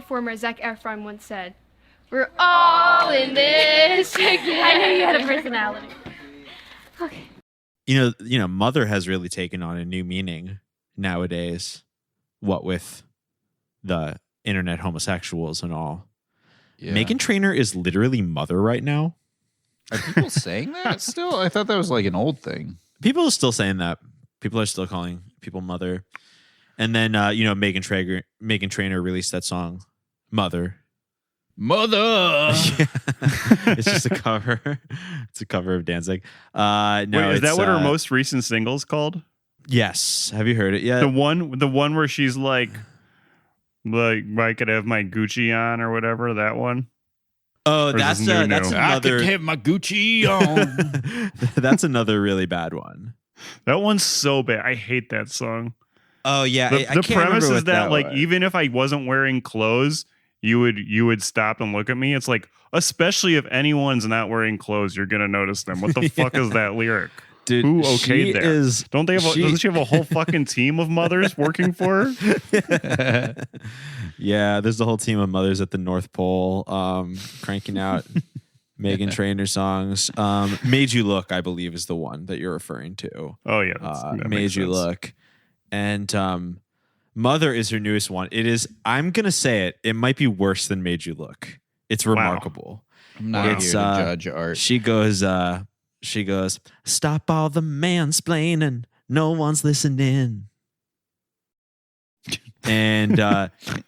performer Zac Efron once said, "We're all in this together." I knew you had a personality. Okay. You know, mother has really taken on a new meaning nowadays. What with the internet homosexuals and all. Yeah. Meghan Trainor is literally mother right now. Are people saying that still? I thought that was like an old thing. People are still saying that. People are still calling people mother. And then, Meghan Trainor released that song, Mother. Mother! It's just a cover. It's a cover of Danzig. No, wait, is that what her most recent single's called? Yes. Have you heard it yet? The one where she's like I could have my Gucci on or whatever, that one? Oh, or that's another. I could have my Gucci on. That's another really bad one. That one's so bad. I hate that song. Oh yeah, the premise is that like was. Even if I wasn't wearing clothes, you would stop and look at me. It's like, especially if anyone's not wearing clothes, you're gonna notice them. What the fuck is that lyric? Dude, who okayed that? Don't they have? Doesn't she have a whole fucking team of mothers working for her? Yeah, there's a whole team of mothers at the North Pole, cranking out Meghan Trainor songs. "Made You Look," I believe, is the one that you're referring to. Oh yeah, that "Made You Look," and "Mother" is her newest one. It is. I'm gonna say it. It might be worse than "Made You Look." It's remarkable. Wow. I'm not here to judge art. She goes, "Stop all the mansplaining. No one's listening." And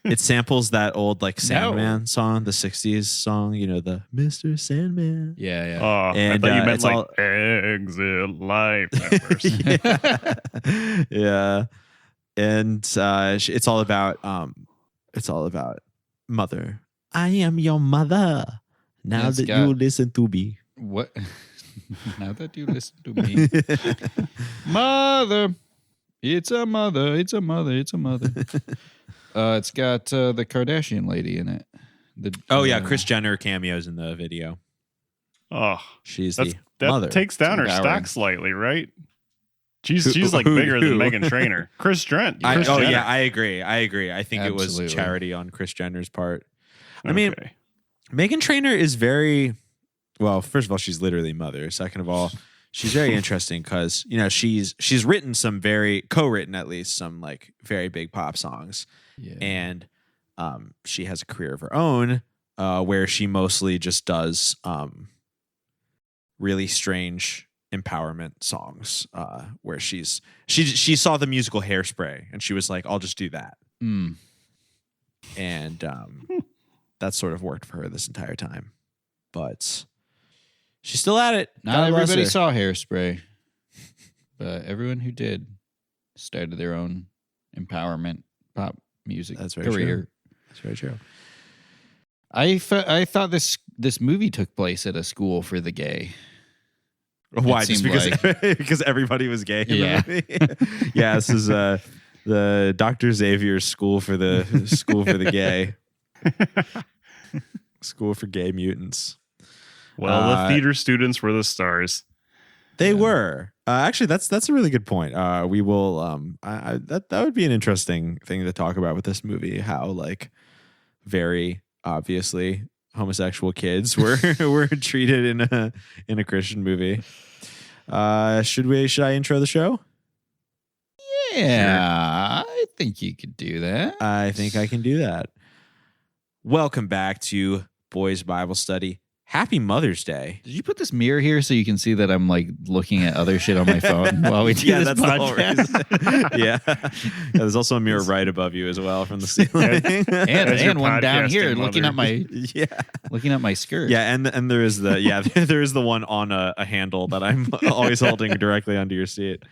it samples that old like Sandman song, the 60s song, you know, the Mr. Sandman. Yeah. Oh, and, I thought you meant like Exit Life at first. Yeah. And it's all about mother. I am your mother. Now that you listen to me. What? Now that you listen to me. Mother. It's a mother. It's a mother. It's a mother. It's got the Kardashian lady in it. Kris Jenner cameos in the video. Oh, she's that mother. Takes down her stock slightly, right? She's like bigger than Meghan Trainor. Kris Jenner. Yeah, I agree. I think it was charity on Kris Jenner's part. I mean, Meghan Trainor is very well. First of all, she's literally mother. Second of all, she's very interesting because, you know, she's written some co-written at least some like very big pop songs. Yeah. And she has a career of her own where she mostly just does really strange empowerment songs where she saw the musical Hairspray and she was like, I'll just do that. And that sort of worked for her this entire time. But she's still at it. Not everybody saw Hairspray, but everyone who did started their own empowerment pop music career. True. That's very true. I thought this movie took place at a school for the gay. Why? Just because everybody was gay in the movie? Yeah, this is the Dr. Xavier's school for the gay. School for gay mutants. Well, the theater students were the stars. They were. Actually, that's a really good point. We will. That would be an interesting thing to talk about with this movie. How like very obviously homosexual kids were treated in a Christian movie. Should I intro the show? Yeah, sure. I think you could do that. I think I can do that. Welcome back to Boys Bible Study. Happy Mother's Day. Did you put this mirror here so you can see that I'm like looking at other shit on my phone while we do this podcast? Yeah. There's also a mirror right above you as well from the ceiling. and one down here looking at my skirt. Yeah, and there is the one on a handle that I'm always holding directly under your seat.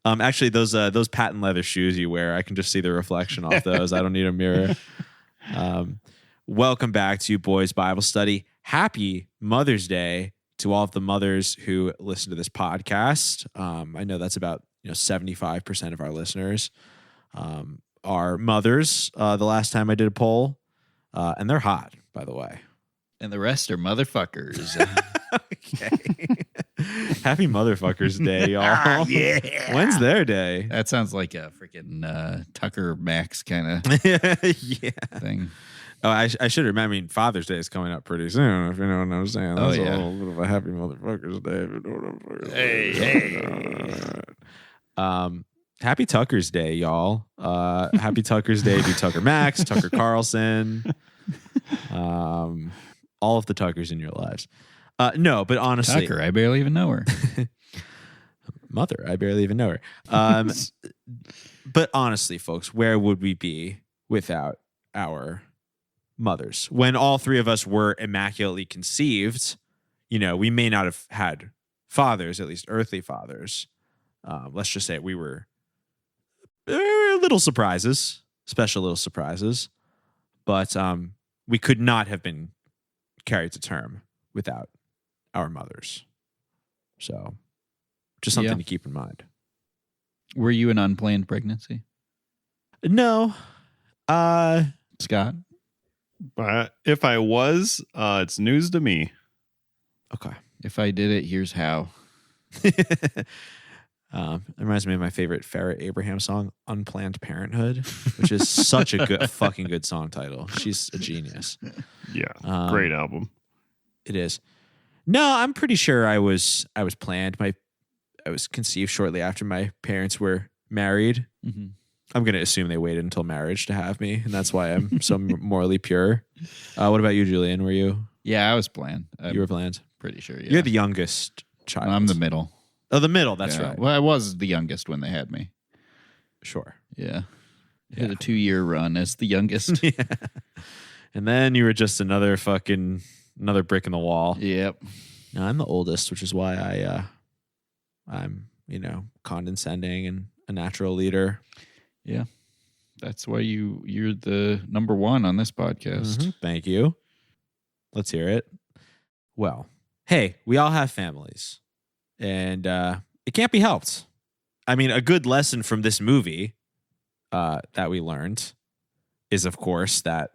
Actually, those patent leather shoes you wear, I can just see the reflection off those. I don't need a mirror. Welcome back to Boys Bible Study. Happy Mother's Day to all of the mothers who listen to this podcast. I know that's about 75% of our listeners are mothers. The last time I did a poll, and they're hot, by the way. And the rest are motherfuckers. Okay. Happy Motherfuckers Day, y'all. Yeah. When's their day? That sounds like a freaking Tucker Max kind of thing. Oh, I should remember. I mean, Father's Day is coming up pretty soon. If you know what I'm saying. That's a little bit of a happy motherfuckers day. If you know what I'm saying. Hey. Happy Tucker's Day, y'all. Happy Tucker's Day to Tucker Max, Tucker Carlson, all of the Tuckers in your lives. No, but honestly, Tucker, I barely even know her. Mother, I barely even know her. But honestly, folks, where would we be without our mothers? When all three of us were immaculately conceived, we may not have had fathers, at least earthly fathers. Let's just say we were little surprises, special little surprises, but we could not have been carried to term without our mothers. So just something to keep in mind. Were you an unplanned pregnancy? No. Scott? But if I was, it's news to me. Okay. If I did it, here's how. It reminds me of my favorite Farrah Abraham song, Unplanned Parenthood, which is such a fucking good song title. She's a genius. Yeah. Great album. It is. No, I'm pretty sure I was planned. I was conceived shortly after my parents were married. Mm-hmm. I'm going to assume they waited until marriage to have me, and that's why I'm so morally pure. What about you, Julian? Were you? Yeah, I was planned. You were planned? Pretty sure, yeah. You're the youngest child. I'm the middle. Oh, the middle. That's right. Well, I was the youngest when they had me. Sure. Yeah. Had a 2-year run as the youngest. Yeah. And then you were just another brick in the wall. Yep. No, I'm the oldest, which is why I'm, condescending and a natural leader. Yeah. That's why you're the number one on this podcast. Mm-hmm. Thank you. Let's hear it. Well, hey, we all have families. And it can't be helped. I mean, a good lesson from this movie that we learned is, of course, that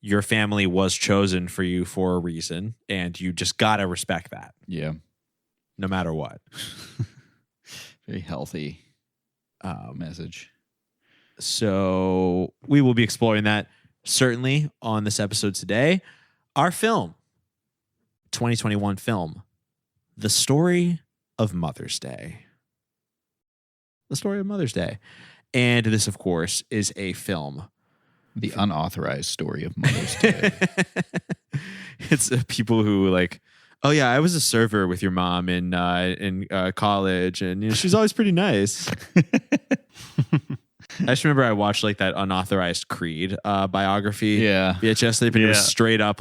your family was chosen for you for a reason, and you just got to respect that. Yeah. No matter what. Very healthy message. So we will be exploring that certainly on this episode today. Our film, 2021 film, The Story of Mother's Day. The Story of Mother's Day. And this, of course, is a film. The unauthorized story of Mother's Day. It's people who oh yeah, I was a server with your mom in college, and she's always pretty nice. I just remember I watched that unauthorized Creed biography. Yeah. VHS tape, and it was straight up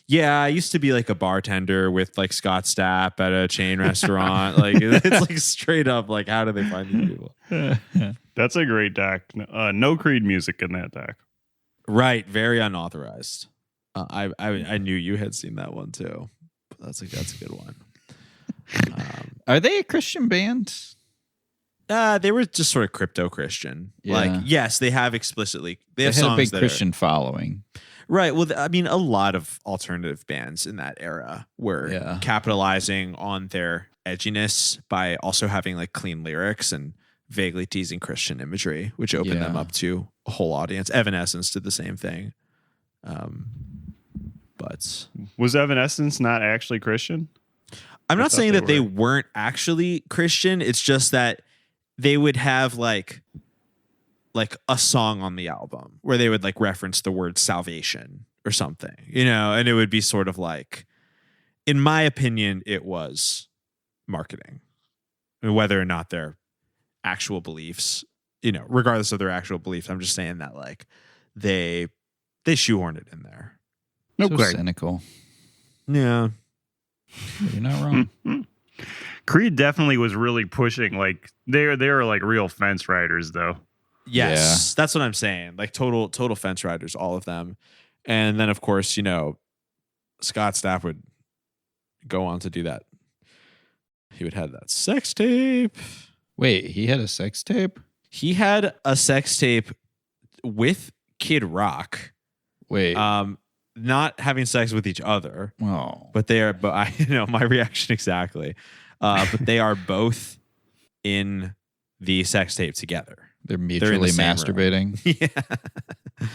yeah, I used to be a bartender with Scott Stapp at a chain restaurant. It's straight up how do they find these people? That's a great doc. No Creed music in that doc. Right, very unauthorized. I knew you had seen that one too. But that's a good one. Are they a Christian band? They were just sort of crypto Christian. Yeah. Yes, they have explicitly. They have had songs a big that Christian following. Right. Well, I mean, a lot of alternative bands in that era were capitalizing on their edginess by also having clean lyrics and vaguely teasing Christian imagery, which opened them up to a whole audience. Evanescence did the same thing. But was Evanescence not actually Christian? I'm not saying that they weren't actually Christian. It's just that they would have a song on the album where they would reference the word salvation or something, and it would be sort of in my opinion, it was marketing. I mean, whether or not their actual beliefs, regardless of their actual beliefs, I'm just saying that they shoehorned it in there. No, so cynical. Yeah. You're not wrong. Creed definitely was really pushing they were real fence riders though. Yes, that's what I'm saying. Total fence riders, all of them. And then, of course, Scott Stapp would go on to do that. He would have that sex tape. Wait, he had a sex tape? He had a sex tape with Kid Rock. Wait. Not having sex with each other. Oh. But I my reaction exactly. But they are both in the sex tape together. They're mutually masturbating. Yeah.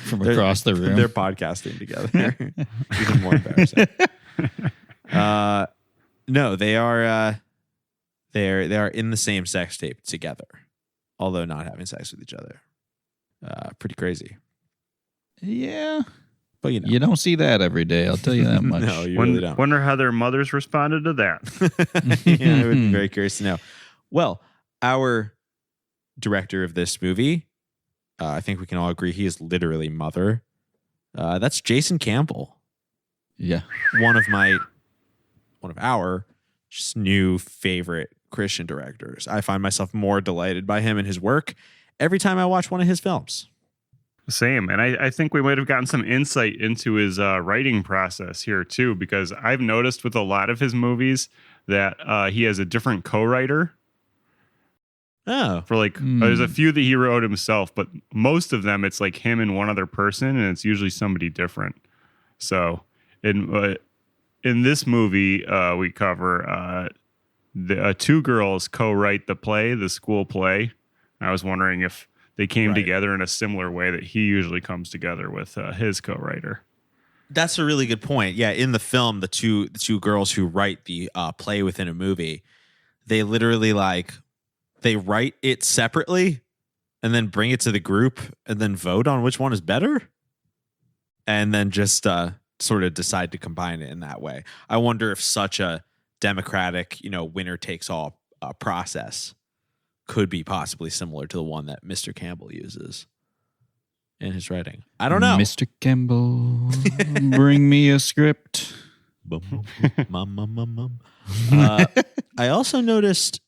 From across the room. They're podcasting together. Even more embarrassing. No, they are in the same sex tape together, although not having sex with each other. Pretty crazy. Yeah. But you don't see that every day, I'll tell you that much. No, you really don't. Wonder how their mothers responded to that. Yeah, I would be very curious to know. Well, our director of this movie, I think we can all agree he is literally mother. That's Jason Campbell. Yeah. One of our just new favorite Christian directors. I find myself more delighted by him and his work every time I watch one of his films. Same. And I think we might have gotten some insight into his writing process here, too, because I've noticed with a lot of his movies that he has a different co-writer. Oh. For there's a few that he wrote himself, but most of them, it's like him and one other person, and it's usually somebody different. So in this movie, we cover the two girls co-write the school play. I was wondering if they came together in a similar way that he usually comes together with his co-writer. That's a really good point. Yeah, in the film, the two girls who write the play within a movie, they literally they write it separately and then bring it to the group and then vote on which one is better, and then just sort of decide to combine it in that way. I wonder if such a democratic, winner takes all process could be possibly similar to the one that Mr. Campbell uses in his writing. I don't know. Mr. Campbell, bring me a script. Mum. I also noticed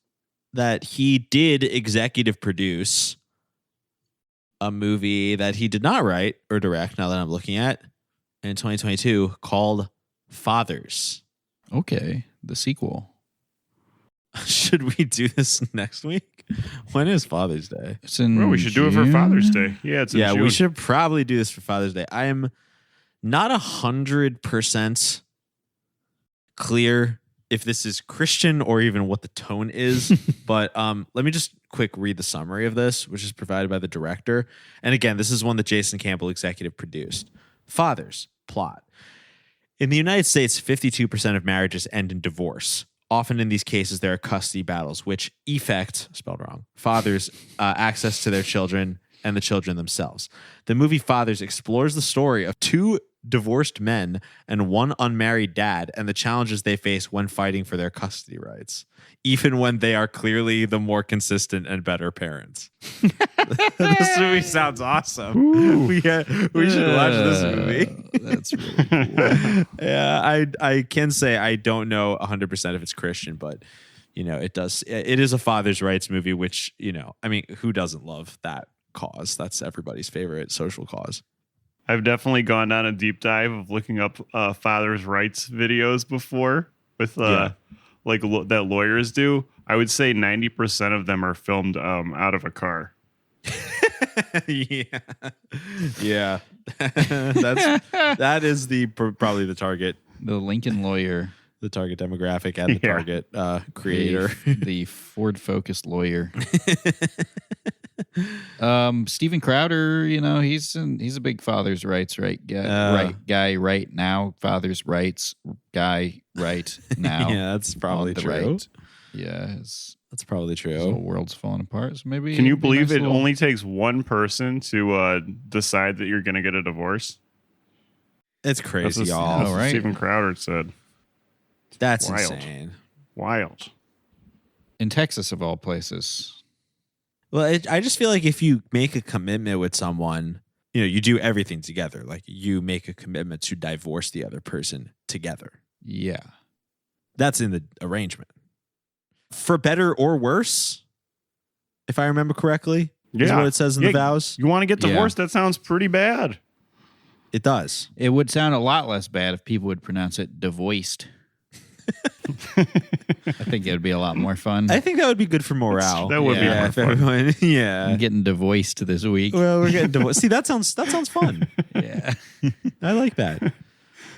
that he did executive produce a movie that he did not write or direct, now that I'm looking at, in 2022, called Fathers. Okay, the sequel. Should we do this next week? When is Father's Day? It's in we should do it for Father's Day. Yeah, it's in June. We should probably do this for Father's Day. I am not 100% clear if this is Christian or even what the tone is, but let me just quick read the summary of this, which is provided by the director. And again, this is one that Jason Campbell executive produced. Fathers, plot. In the United States, 52% of marriages end in divorce. Often in these cases, there are custody battles, which effect, spelled wrong, fathers access to their children and the children themselves. The movie Fathers explores the story of two divorced men and one unmarried dad and the challenges they face when fighting for their custody rights, even when they are clearly the more consistent and better parents. This movie sounds awesome. We should watch this movie. That's really cool. Yeah, I can say I don't know 100% if it's Christian, but it does. It is a father's rights movie, which who doesn't love that cause? That's everybody's favorite social cause. I've definitely gone down a deep dive of looking up father's rights videos before with that lawyers do. I would say 90% of them are filmed out of a car. Yeah. That is probably the target. The Lincoln lawyer. The target demographic and the target creator. The Ford Focus lawyer. Steven Crowder, he's a big father's rights guy right now. Father's rights guy right now. Yeah, that's probably true. Right. Yeah, that's probably true. The world's falling apart. So maybe. Can you believe it only takes one person to decide that you're going to get a divorce? It's crazy, y'all. That's what Steven Crowder said. That's wild. Insane. Wild. In Texas, of all places. Well, I just feel like if you make a commitment with someone, you do everything together. Like you make a commitment to divorce the other person together. Yeah. That's in the arrangement. For better or worse, if I remember correctly, is what it says in the vows. You want to get divorced? That sounds pretty bad. It does. It would sound a lot less bad if people would pronounce it divoiced. I think it would be a lot more fun. I think that would be good for morale. That would be more fun. Everyone, I'm getting divoiced this week. Well, we're getting divorced. See, that sounds fun. Yeah. I like that.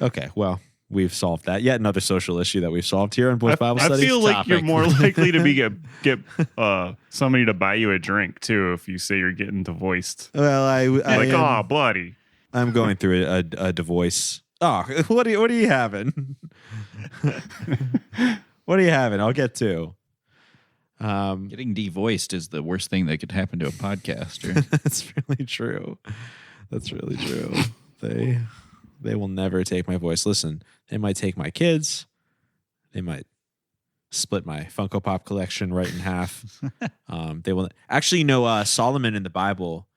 Okay, well, we've solved that. Yet another social issue that we've solved here on Boys Bible Studies. I feel like topic. you're more likely to get somebody to buy you a drink too if you say you're getting divorced. Well, oh, bloody. I'm going through a divorce. Oh, what are you having? What are you having? I'll get to. Getting devoiced is the worst thing that could happen to a podcaster. That's really true. That's really true. They will never take my voice. Listen, they might take my kids. They might split my Funko Pop collection right in half. They will actually Solomon in the Bible.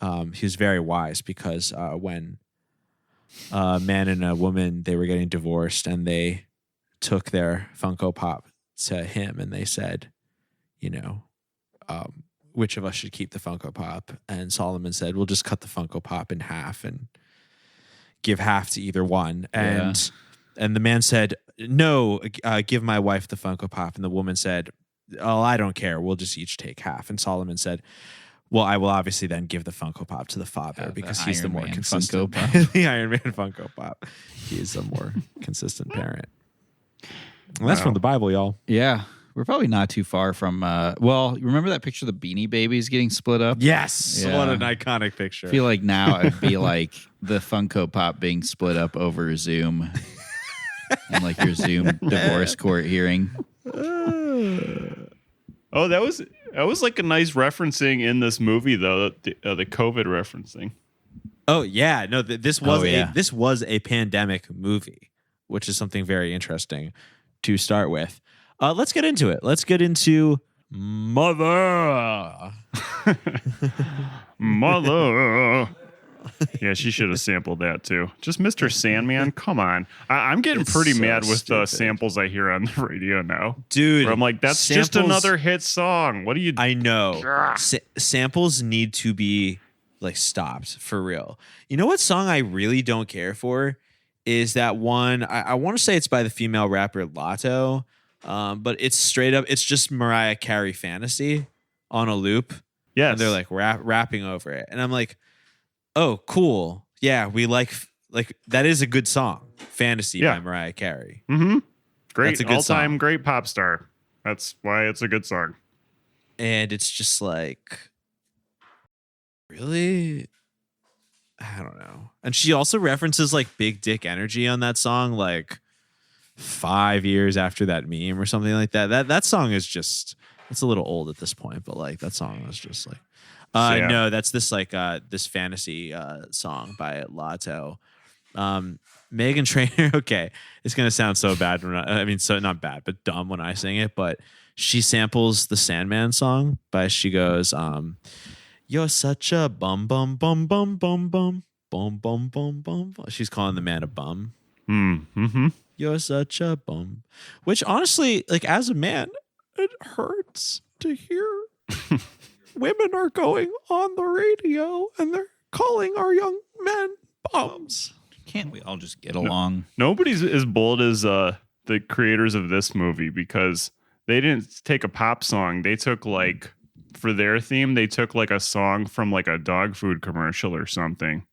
He was very wise because when a man and a woman, they were getting divorced, and they took their Funko Pop to him, and they said, which of us should keep the Funko Pop? And Solomon said, we'll just cut the Funko Pop in half and give half to either one. And the man said, no, give my wife the Funko Pop. And the woman said, oh, I don't care. We'll just each take half. And Solomon said, well, I will obviously then give the Funko Pop to the father because he's the more consistent. The Iron Man Funko Pop. He is a more consistent parent. And that's from the Bible, y'all. Yeah. We're probably not too far from, you remember that picture of the Beanie Babies getting split up? Yes. Yeah. What an iconic picture. I feel like now it'd be like the Funko Pop being split up over Zoom and like your Zoom divorce court hearing. Oh, that was like a nice referencing in this movie, though, the COVID referencing. Oh, yeah. No, this was a pandemic movie, which is something very interesting to start with. Let's get into it. Let's get into Mother. Mother. Yeah, she should have sampled that too. Just Mr. Sandman. Come on. I'm getting pretty mad with the samples I hear on the radio now. Dude. Where I'm like, that's just another hit song. What do you... I know. Samples need to be like stopped for real. You know what song I really don't care for? Is that one, I want to say it's by the female rapper Lotto. But it's straight up, it's just Mariah Carey Fantasy on a loop. Yes. And they're like rapping over it. And I'm like, oh, cool. Yeah, we like that is a good song. Fantasy by Mariah Carey. Mm-hmm. Great. That's a good all-time song. Great pop star. That's why it's a good song. And it's just like, really? I don't know. And she also references like big dick energy on that song, like 5 years after that meme or something like that. That song is just, it's a little old at this point, but like that song was just like, no, that's this like this fantasy song by Lotto. Meghan Trainor, okay, it's gonna sound so bad. So not bad, but dumb when I sing it. But she samples the Sandman song, but she goes, "You're such a bum bum bum bum bum bum bum bum bum bum." She's calling the man a bum. Mm-hmm. You're such a bum. Which honestly, like as a man, it hurts to hear women are going on the radio and they're calling our young men bums. Can't we all just get along? Nobody's as bold as the creators of this movie, because they didn't take a pop song. They took like, for their theme, they took like a song from like a dog food commercial or something.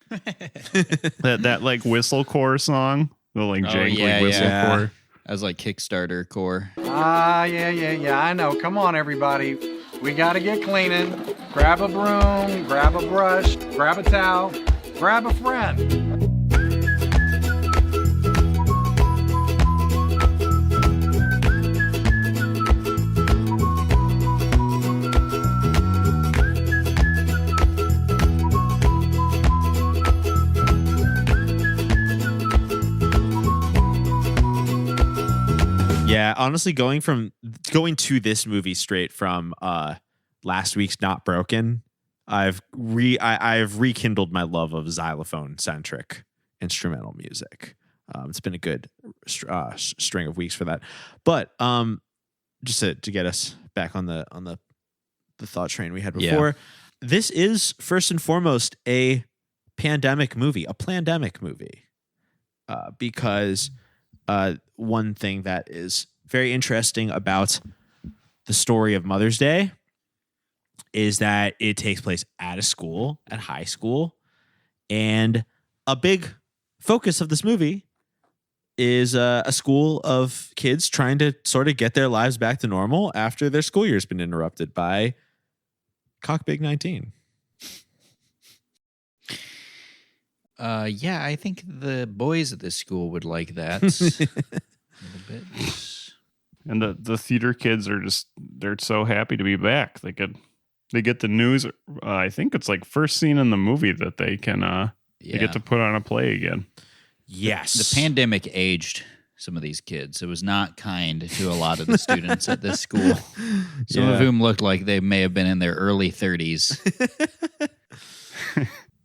that like whistlecore song. The like jangly whistle core. That was like Kickstarter core. Yeah. I know. Come on, everybody. We got to get cleaning. Grab a broom, grab a brush, grab a towel, grab a friend. Yeah, honestly, going to this movie straight from last week's Not Broken, I've rekindled my love of xylophone centric instrumental music. It's been a good string of weeks for that. But just to get us back on the thought train we had before, this is first and foremost a pandemic movie, because one thing that is very interesting about the story of Mother's Day is that it takes place at a school, at high school, and a big focus of this movie is a school of kids trying to sort of get their lives back to normal after their school year's been interrupted by Cock Big 19. Yeah, I think the boys at this school would like that a little bit. And the theater kids they're so happy to be back. They get the news. I think it's like first scene in the movie that they can they get to put on a play again. Yes. The pandemic aged some of these kids. It was not kind to a lot of the students at this school. Some of whom looked like they may have been in their early 30s.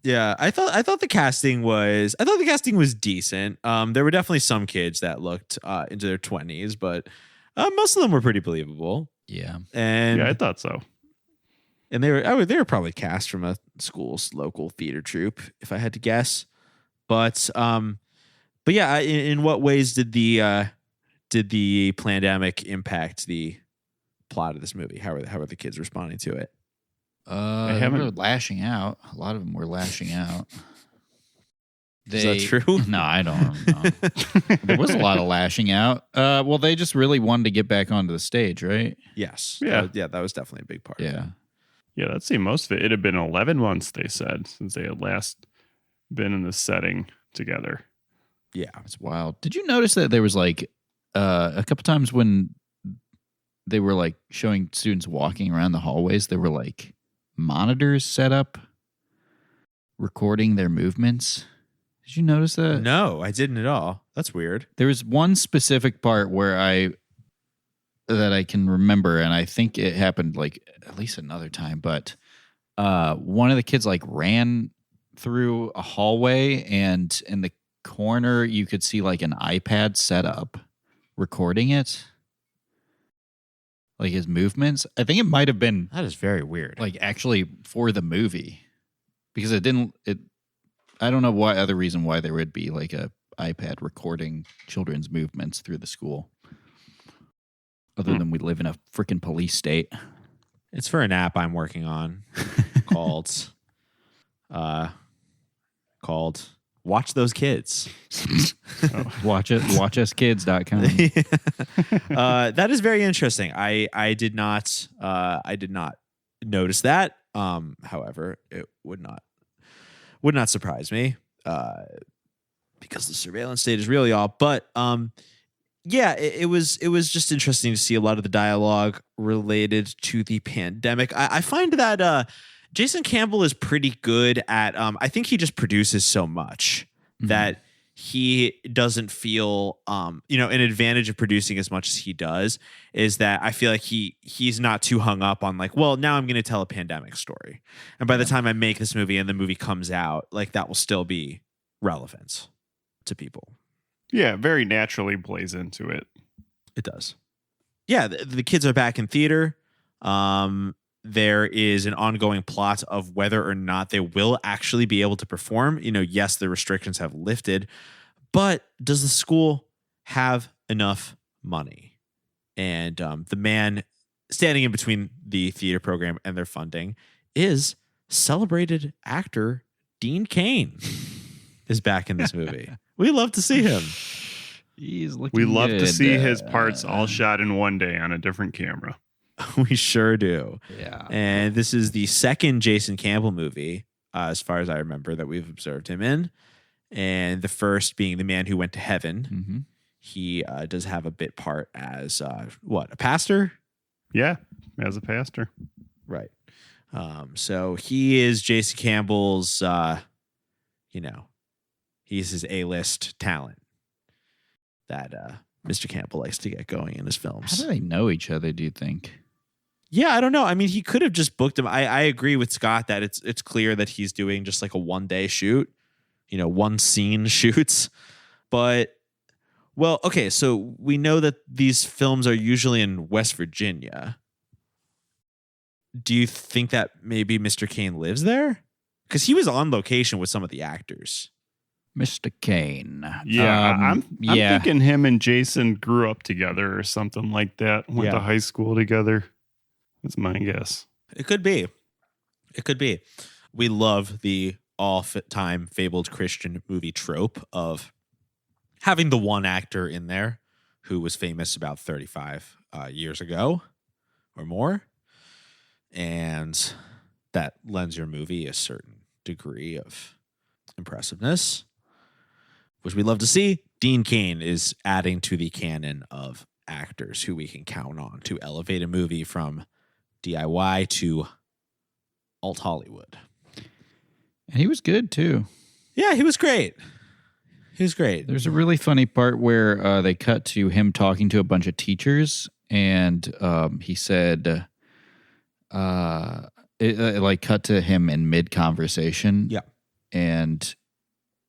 Yeah, I thought the casting was decent. There were definitely some kids that looked into their 20s, but most of them were pretty believable. Yeah. And I thought so. And they were probably cast from a school's local theater troupe, if I had to guess. But yeah, in what ways did the pandemic impact the plot of this movie? How are the kids responding to it? They were lashing out. A lot of them were lashing out. Is that true? No, I don't know. There was a lot of lashing out. Well, they just really wanted to get back onto the stage, right? Yes. Yeah. That was definitely a big part. Yeah. Of it. Yeah, that's the most of it. It had been 11 months, they said, since they had last been in this setting together. Yeah. It's wild. Did you notice that there was like a couple times when they were like showing students walking around the hallways, there were like monitors set up recording their movements? Did you notice that? No, I didn't at all. That's weird. There was one specific part where I can remember, and I think it happened like at least another time, but one of the kids like ran through a hallway, and in the corner you could see like an iPad set up recording it, like his movements. I think it might have been That is very weird. like actually for the movie, because I don't know what other reason why there would be like a iPad recording children's movements through the school, other than we live in a freaking police state. It's for an app I'm working on called Watch Those Kids. watchuskids.com. That is very interesting. I did not notice that. However, it would not surprise me because the surveillance state is really all. But yeah, it was just interesting to see a lot of the dialogue related to the pandemic. I find that Jason Campbell is pretty good at. I think he just produces so much that he doesn't feel an advantage of producing as much as he does is that I feel like he's not too hung up on like, well, now I'm going to tell a pandemic story. And by the time I make this movie and the movie comes out, like that will still be relevant to people. Yeah, very naturally plays into it. It does. Yeah, the kids are back in theater. There is an ongoing plot of whether or not they will actually be able to perform. Yes, the restrictions have lifted, but does the school have enough money? And the man standing in between the theater program and their funding is celebrated actor Dean Cain is back in this movie. We love to see him. He's looking We love good. to see his parts all shot in one day on a different camera. We sure do. Yeah. And this is the second Jason Campbell movie, as far as I remember, that we've observed him in. And the first being The Man Who Went to Heaven. Mm-hmm. He does have a bit part as, a pastor? Yeah, as a pastor. Right. So he is Jason Campbell's, he's his A-list talent that Mr. Campbell likes to get going in his films. How do they know each other, do you think? Yeah, I don't know. I mean, he could have just booked him. I agree with Scott that it's clear that he's doing just like a one-day shoot, one scene shoots. But, well, okay, so we know that these films are usually in West Virginia. Do you think that maybe Mr. Cain lives there? Because he was on location with some of the actors. Mr. Cain. Yeah, I'm yeah. thinking him and Jason grew up together or something like that. Went to high school together. That's my guess. It could be. We love the all-time fabled Christian movie trope of having the one actor in there who was famous about 35 years ago or more, and that lends your movie a certain degree of impressiveness, which we love to see. Dean Cain is adding to the canon of actors who we can count on to elevate a movie from DIY to alt Hollywood. And he was good too. Yeah, he was great. He was great. There's a really funny part where they cut to him talking to a bunch of teachers, and he said, it cut to him in mid-conversation. Yeah. And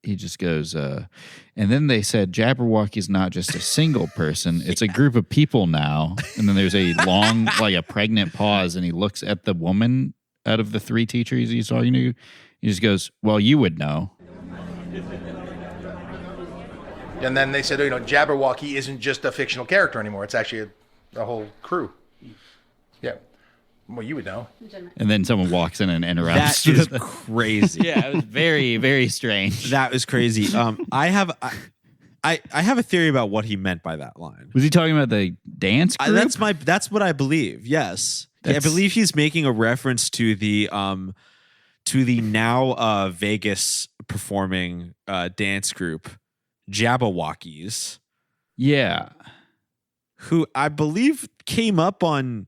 he just goes, and then they said, Jabberwocky's not just a single person, it's a group of people now. And then there's a long, like a pregnant pause, and he looks at the woman out of the three teachers he's talking to. He just goes, well, you would know. And then they said, Jabberwocky isn't just a fictional character anymore. It's actually a whole crew. Yeah. Well, you would know. And then someone walks in and interrupts. That is crazy. Yeah, it was very, very strange. That was crazy. I have a theory about what he meant by that line. Was he talking about the dance group? That's what I believe. Yes. I believe he's making a reference to the now Vegas performing dance group Jabberwockies. Yeah. Who I believe came up on,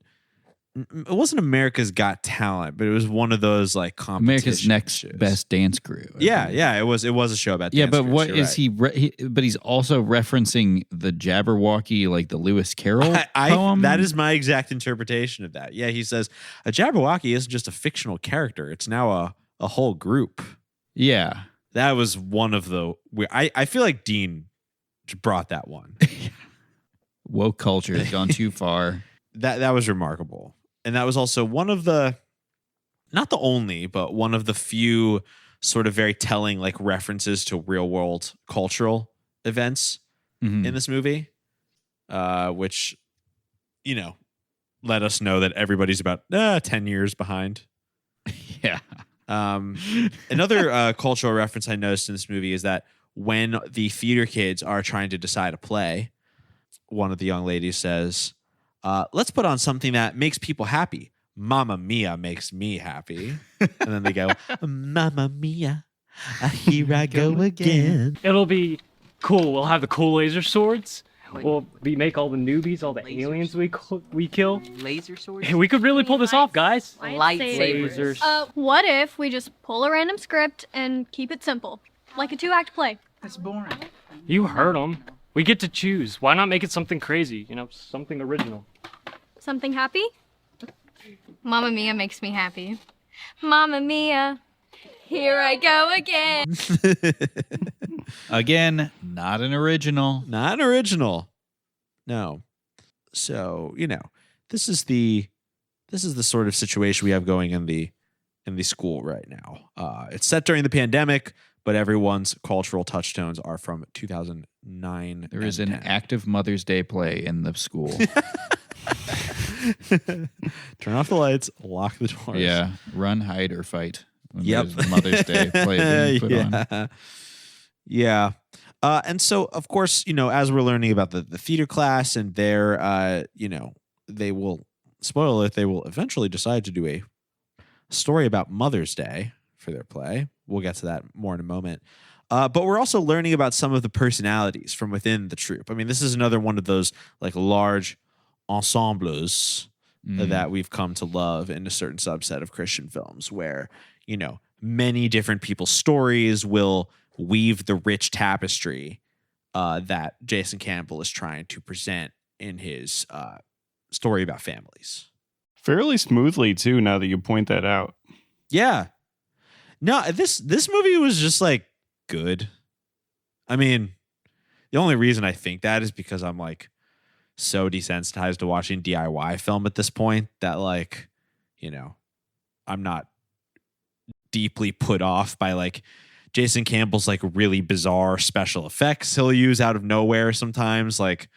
it wasn't America's Got Talent, but it was one of those like competition America's Next shows. Best Dance Crew. Yeah, it was a show about yeah, dance but groups, what you're is right. but he's also referencing the Jabberwocky, like the Lewis Carroll poem? That is my exact interpretation of that. Yeah, he says a Jabberwocky isn't just a fictional character; it's now a whole group. Yeah, that was one of the. I feel like Dean brought that one. Woke culture has gone too far. That was remarkable, and that was also one of the, not the only, but one of the few sort of very telling like references to real world cultural events in this movie, which let us know that everybody's about 10 years behind. Yeah. Another cultural reference I noticed in this movie is that when the theater kids are trying to decide a play, one of the young ladies says, let's put on something that makes people happy. Mamma Mia makes me happy. And then they go, Mamma Mia, here I go again. It'll be cool. We'll have the cool laser swords. We'll make all the newbies, all the aliens we kill. Laser swords? We could really pull this off, guys. Lightsabers. What if we just pull a random script and keep it simple? Like a 2-act play. That's boring. You heard them. We get to choose. Why not make it something crazy? Something original. Something happy? Mamma Mia makes me happy. Mamma Mia, here I go again. Again, not an original. Not an original. No. So, this is the sort of situation we have going in the school right now. It's set during the pandemic, but everyone's cultural touchstones are from 2009. There is an active Mother's Day play in the school. Turn off the lights, lock the doors. Yeah, run, hide, or fight. Yep. There's Mother's Day play put on. Yeah. And so, of course, as we're learning about the theater class and their, they will, spoiler alert, they will eventually decide to do a story about Mother's Day for their play. We'll get to that more in a moment. But we're also learning about some of the personalities from within the troupe. I mean, this is another one of those like large ensembles that we've come to love in a certain subset of Christian films where, many different people's stories will weave the rich tapestry that Jason Campbell is trying to present in his story about families. Fairly smoothly, too, now that you point that out. Yeah. No, this movie was just like good. I mean, the only reason I think that is because I'm like so desensitized to watching DIY film at this point that like, I'm not deeply put off by like Jason Campbell's like really bizarre special effects he'll use out of nowhere sometimes, like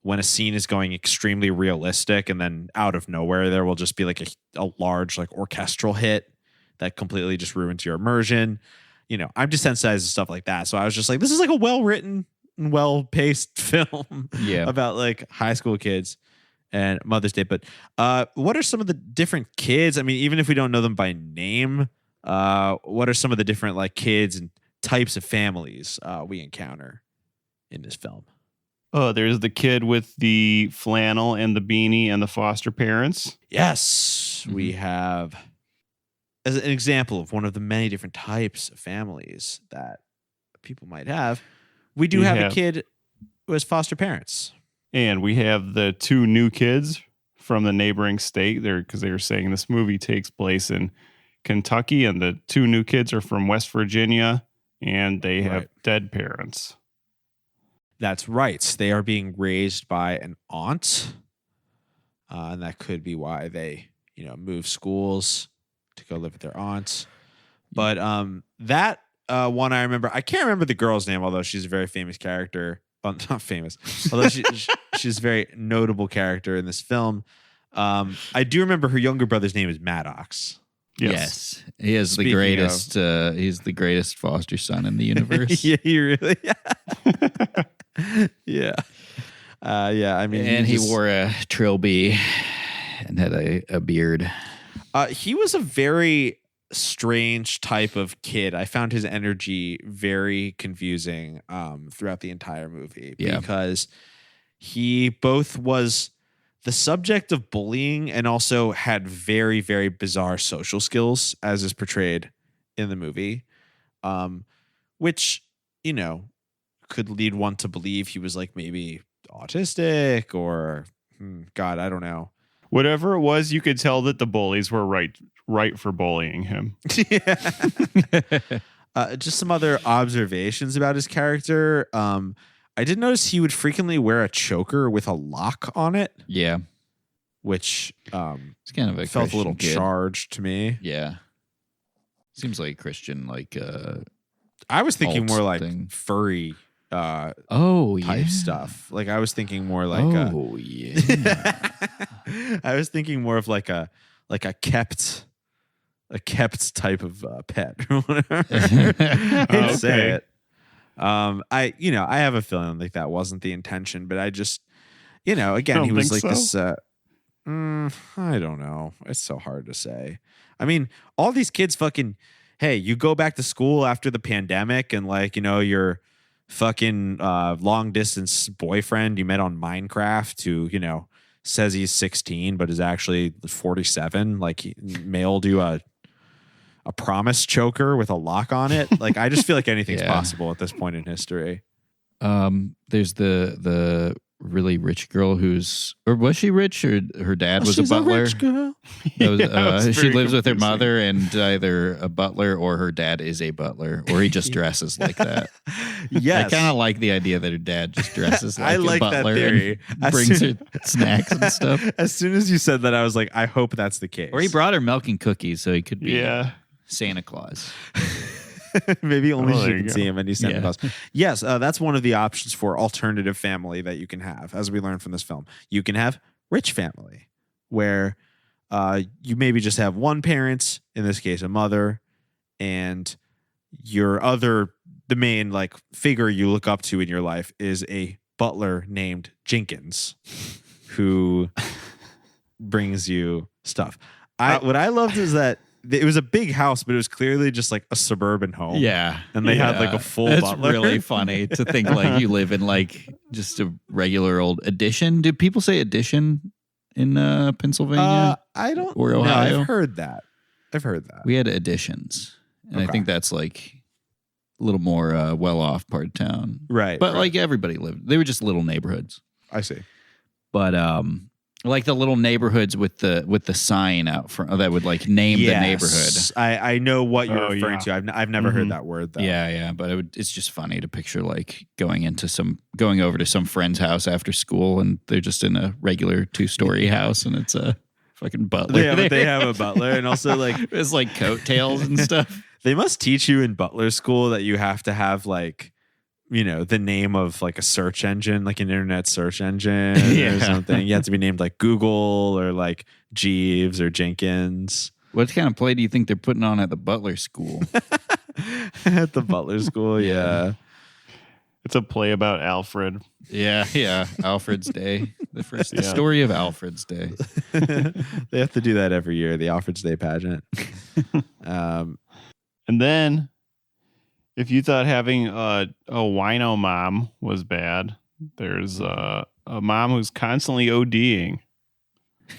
when a scene is going extremely realistic and then out of nowhere there will just be like a large like orchestral hit that completely just ruins your immersion. I'm desensitized to stuff like that. So I was just like, this is like a well-written well-paced film about like high school kids and Mother's Day. But what are some of the different kids? I mean, even if we don't know them by name, what are some of the different like kids and types of families we encounter in this film? Oh, there's the kid with the flannel and the beanie and the foster parents. Yes, we have, as an example of one of the many different types of families that people might have, we do have a kid who has foster parents. And we have the 2 new kids from the neighboring state there, because they were saying this movie takes place in Kentucky, and the 2 new kids are from West Virginia, and they have dead parents. That's right. They are being raised by an aunt, and that could be why they, move schools to go live with their aunts. But that one I remember. I can't remember the girl's name, although she's a very famous character. Well, not famous, although she's a very notable character in this film. I do remember her younger brother's name is Maddox. Yes. He is the greatest. He's the greatest foster son in the universe. Yeah, he really. Yeah. I mean, and he wore a trilby and had a beard. He was a very strange type of kid. I found his energy very confusing throughout the entire movie because he both was the subject of bullying and also had very, very bizarre social skills, as is portrayed in the movie, which, could lead one to believe he was like maybe autistic or God, I don't know. Whatever it was, you could tell that the bullies were right for bullying him. Just some other observations about his character. I did notice he would frequently wear a choker with a lock on it. Yeah. Which it's kind of felt a little charged to me. Yeah. Seems like Christian, I was thinking more like furry type stuff. Like I was thinking more like I was thinking more of like a kept type of pet or whatever. I hate to say it. I have a feeling like that wasn't the intention, but I just again he was like this I don't know. It's so hard to say. I mean, all these kids fucking hey, you go back to school after the pandemic and your fucking long distance boyfriend you met on Minecraft who, says he's 16 but is actually 47, like he mailed you a promise choker with a lock on it. Like I just feel like anything's possible at this point in history. There's the really rich girl or was she rich or her dad was a butler? Rich girl. She lives with her mother and either a butler or her dad is a butler or he just dresses like that. Yes. I kind of like the idea that her dad just dresses like I like a butler that theory. and brings her snacks and stuff. As soon as you said that, I was like, I hope that's the case. Or he brought her milk and cookies so he could be Santa Claus. Maybe only she can see him and he's Santa Claus. Yes, that's one of the options for alternative family that you can have, as we learned from this film. You can have rich family, where you maybe just have one parent, in this case a mother, and the main figure you look up to in your life is a butler named Jenkins, who brings you stuff. What I loved is that it was a big house, but it was clearly just like a suburban home. Yeah. And they had a full butler. It's really funny to think you live in just a regular old addition. Do people say addition in Pennsylvania? I don't or Ohio. No, I've heard that. We had additions. And I think that's a little more well-off part of town. Right. But everybody lived. They were just little neighborhoods. I see. But the little neighborhoods with the sign out front that would name the neighborhood. I know what you're referring to. I've never heard that word though. Yeah. But it's just funny to picture going over to some friend's house after school and they're just in a regular 2-story house and it's a fucking butler. Yeah, but they have a butler and also it's coattails and stuff. They must teach you in butler school that you have to have the name of a search engine, an internet search engine or something. You have to be named Google or Jeeves or Jenkins. What kind of play do you think they're putting on at the butler school? At the butler school, yeah. It's a play about Alfred. Yeah. Alfred's Day. The story of Alfred's Day. They have to do that every year, the Alfred's Day pageant. And then, if you thought having a wino mom was bad, there's a mom who's constantly ODing.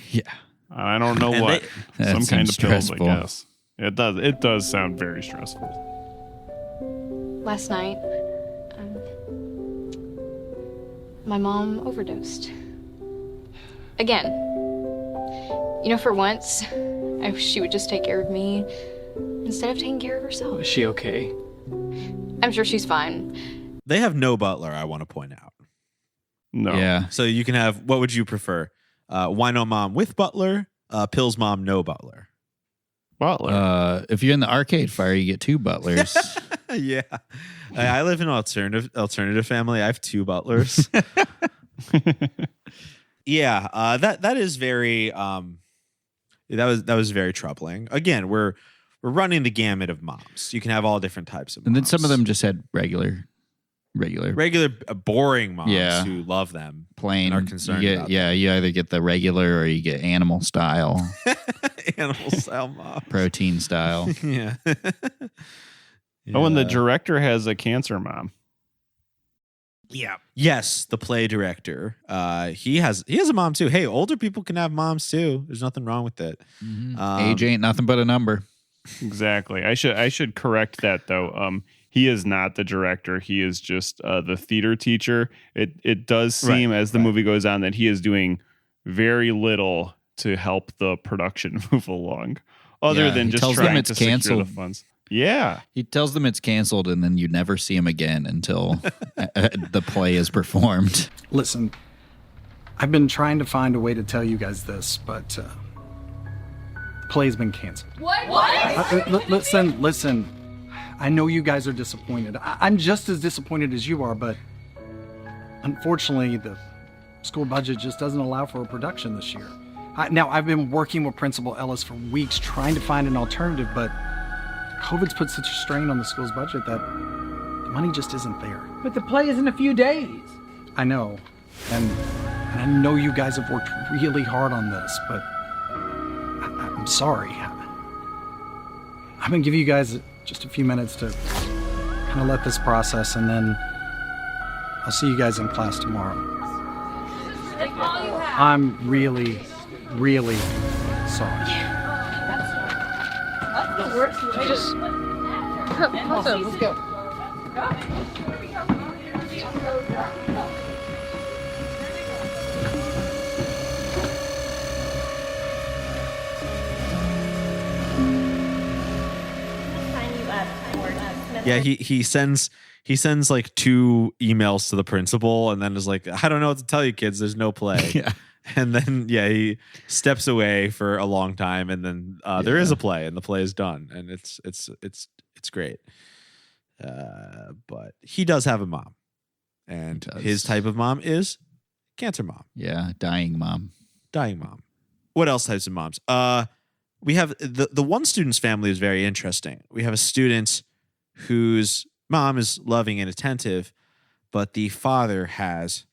Yeah. I don't know what. Some kind of pills, stressful. I guess. It does sound very stressful. Last night, my mom overdosed. Again. You know, for once, I wish she would just take care of me instead of taking care of herself. Is she okay? I'm sure she's fine. They have no butler, I want to point out. No. Yeah. So you can have, what would you prefer? Wino mom with butler, pills mom, no butler. Butler. If you're in the arcade fire, you get 2 butlers. Yeah. I live in an alternative family. I have 2 butlers. Yeah, that is very that was very troubling. Again, we're running the gamut of moms. You can have all different types of moms. And then some of them just had regular boring moms Yeah. who love them plain. and are concerned you get, about yeah, you either get the regular or you get animal style, them. Animal style moms. protein style. Yeah. Oh, and the director has a cancer mom. Yeah. Yes, the play director. He has a mom too. Hey, older people can have moms too. There's nothing wrong with it. Age ain't nothing but a number. Exactly. I should correct that though. He is not the director. He is just the theater teacher. It does seem as the movie goes on that he is doing very little to help the production move along, other than he just tells them trying it's to secure canceled. the funds. Yeah. He tells them it's canceled, and then you never see him again until the play is performed. Listen, I've been trying to find a way to tell you guys this, but the play's been canceled. What? Listen. I know you guys are disappointed. I'm just as disappointed as you are, but unfortunately, the school budget just doesn't allow for a production this year. Now, I've been working with Principal Ellis for weeks trying to find an alternative, but COVID's put such a strain on the school's budget that the money just isn't there. But the play is in a few days. I know, and I know you guys have worked really hard on this, but I'm sorry. I'm gonna give you guys just a few minutes to kind of let this process, and then I'll see you guys in class tomorrow. I'm really, really sorry. Just awesome. Let's go. Yeah, he sends like 2 emails to the principal and then is like, I don't know what to tell you kids, there's no play. Yeah. And then he steps away for a long time, and then there is a play, and the play is done, and it's great. But he does have a mom, and his type of mom is cancer mom. Yeah, dying mom. What else types of moms? We have the one student's family is very interesting. We have a student whose mom is loving and attentive, but the father has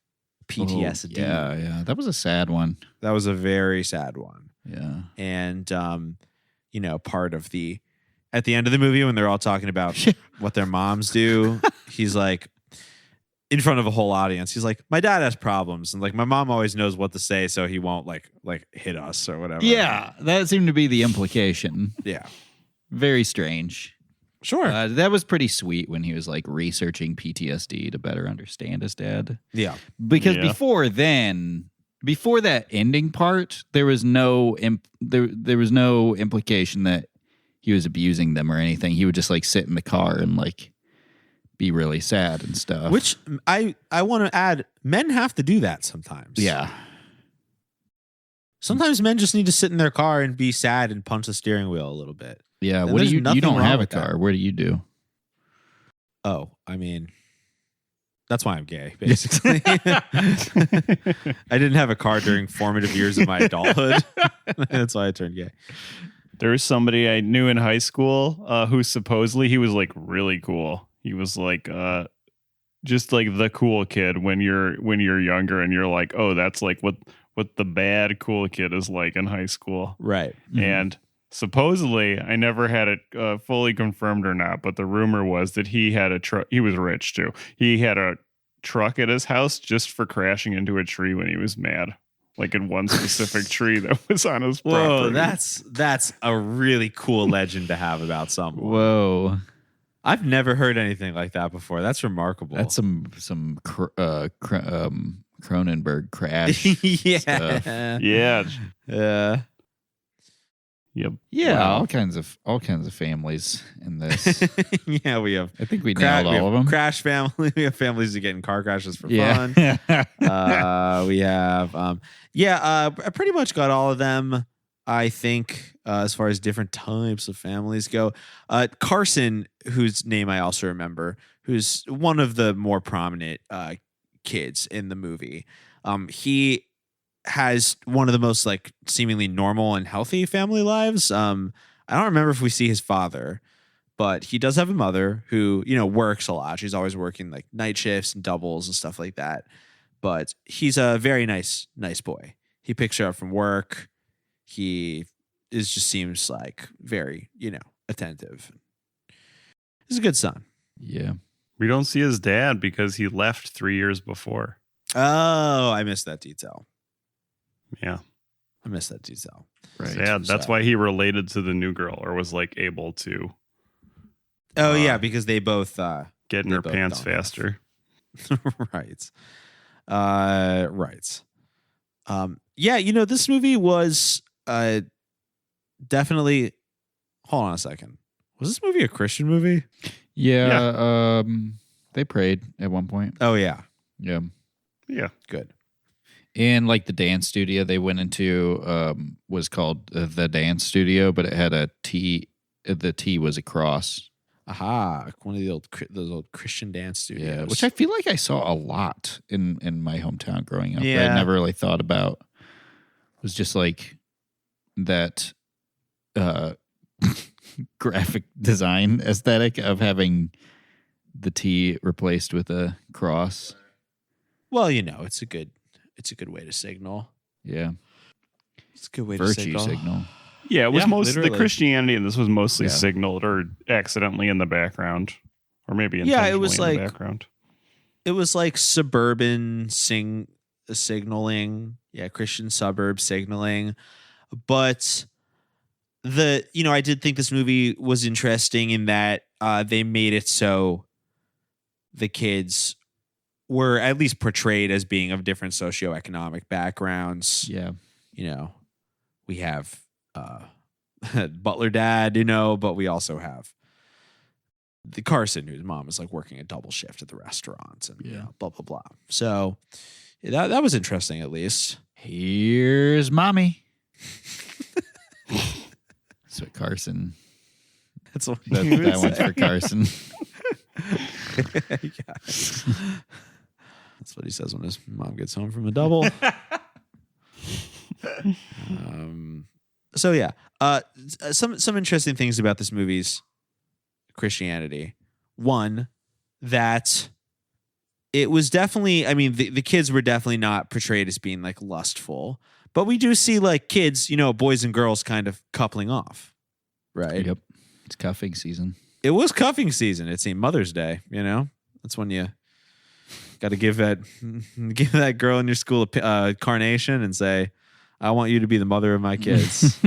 PTSD. Oh, yeah. That was a sad one. That was a very sad one. Yeah. And, part of at the end of the movie when they're all talking about what their moms do, he's like, in front of a whole audience, he's like, my dad has problems. And like, my mom always knows what to say, so he won't like hit us or whatever. Yeah. That seemed to be the implication. Yeah. Very strange. Sure. That was pretty sweet when he was like researching PTSD to better understand his dad. Yeah. Because before that ending part, there was no there was no implication that he was abusing them or anything. He would just like sit in the car and like be really sad and stuff. Which I want to add, men have to do that sometimes. Yeah. Sometimes men just need to sit in their car and be sad and punch the steering wheel a little bit. Yeah. And What do there's you nothing don't wrong have a with that. car? What do you do? Oh, I mean, that's why I'm gay, basically. I didn't have a car during formative years of my adulthood. That's why I turned gay. There was somebody I knew in high school who supposedly he was like really cool. He was like just like the cool kid when you're younger and you're like, oh, that's like what the bad cool kid is like in high school. Right. Mm-hmm. And supposedly, I never had it fully confirmed or not, but the rumor was that he had a truck. He was rich too. He had a truck at his house just for crashing into a tree when he was mad. Like in one specific tree that was on his property. Whoa, that's a really cool legend to have about someone. Whoa. I've never heard anything like that before. That's remarkable. That's some Cronenberg crash yeah. stuff. Yeah. Yep. Yeah, Wow. all kinds of families in this. Yeah, we have. I think we nailed all of them. Crash family. We have families that get in car crashes for Yeah. fun. We have. I pretty much got all of them. I think as far as different types of families go, Carson, whose name I also remember, who's one of the more prominent kids in the movie. He has one of the most like seemingly normal and healthy family lives. I don't remember if we see his father, but he does have a mother who, works a lot. She's always working like night shifts and doubles and stuff like that. But he's a very nice boy. He picks her up from work. He just seems like very, attentive. He's a good son. Yeah. We don't see his dad because he left 3 years before. Oh, I missed that detail. Yeah. I missed that detail. Right. Yeah, that's why he related to the new girl or was like able to. Oh, yeah, because they both get in her pants faster. Right. Right. This movie was definitely. Hold on a second. Was this movie a Christian movie? Yeah. They prayed at one point. Oh, yeah. Yeah. Yeah. Good. And like the dance studio they went into was called the dance studio, but it had a T. The T was a cross. Aha! One of those old Christian dance studios. Yeah, which I feel like I saw a lot in my hometown growing up. Yeah. I never really thought about. It was just like that graphic design aesthetic of having the T replaced with a cross. Well, it's a good way to signal. Yeah. It's a good way Virtue to signal. Yeah, it was literally. the Christianity, and this was mostly signaled or accidentally in the background, or maybe intentionally it was in like the background. It was like suburban signaling, Christian suburb signaling, but I did think this movie was interesting in that they made it so the kids were at least portrayed as being of different socioeconomic backgrounds. Yeah. We have butler dad, but we also have the Carson, whose mom is like working a double shift at the restaurant and blah, blah, blah. So that was interesting, at least. Here's mommy. That's what Carson. That's what that one's for Carson. That's what he says when his mom gets home from a double. Some interesting things about this movie's Christianity. One, that it was definitely, the kids were definitely not portrayed as being like lustful, but we do see like kids, boys and girls kind of coupling off, right? Yep. It's cuffing season. It was cuffing season. It seemed Mother's Day, That's when you got to give that girl in your school a carnation and say, I want you to be the mother of my kids.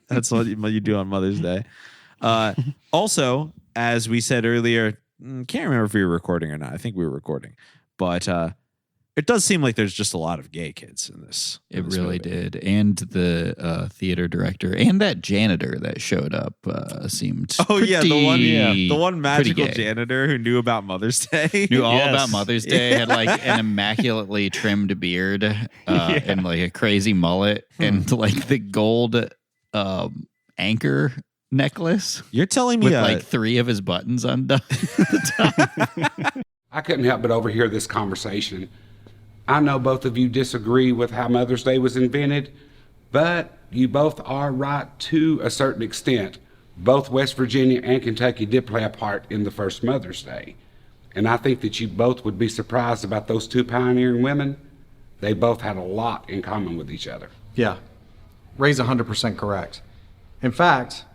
That's what you do on Mother's Day. Also, as we said earlier, can't remember if we were recording or not. I think we were recording. But it does seem like there's just a lot of gay kids in this. It really did. And the theater director and that janitor that showed up seemed the one magical janitor who knew about Mother's Day. Knew all about Mother's Day, had like an immaculately trimmed beard and like a crazy mullet and like the gold anchor necklace. You're telling me with like 3 of his buttons undone at the top. I couldn't help but overhear this conversation. I know both of you disagree with how Mother's Day was invented, but you both are right to a certain extent. Both West Virginia and Kentucky did play a part in the first Mother's Day. And I think that you both would be surprised about those two pioneering women. They both had a lot in common with each other. Yeah, Ray's 100% correct. In fact,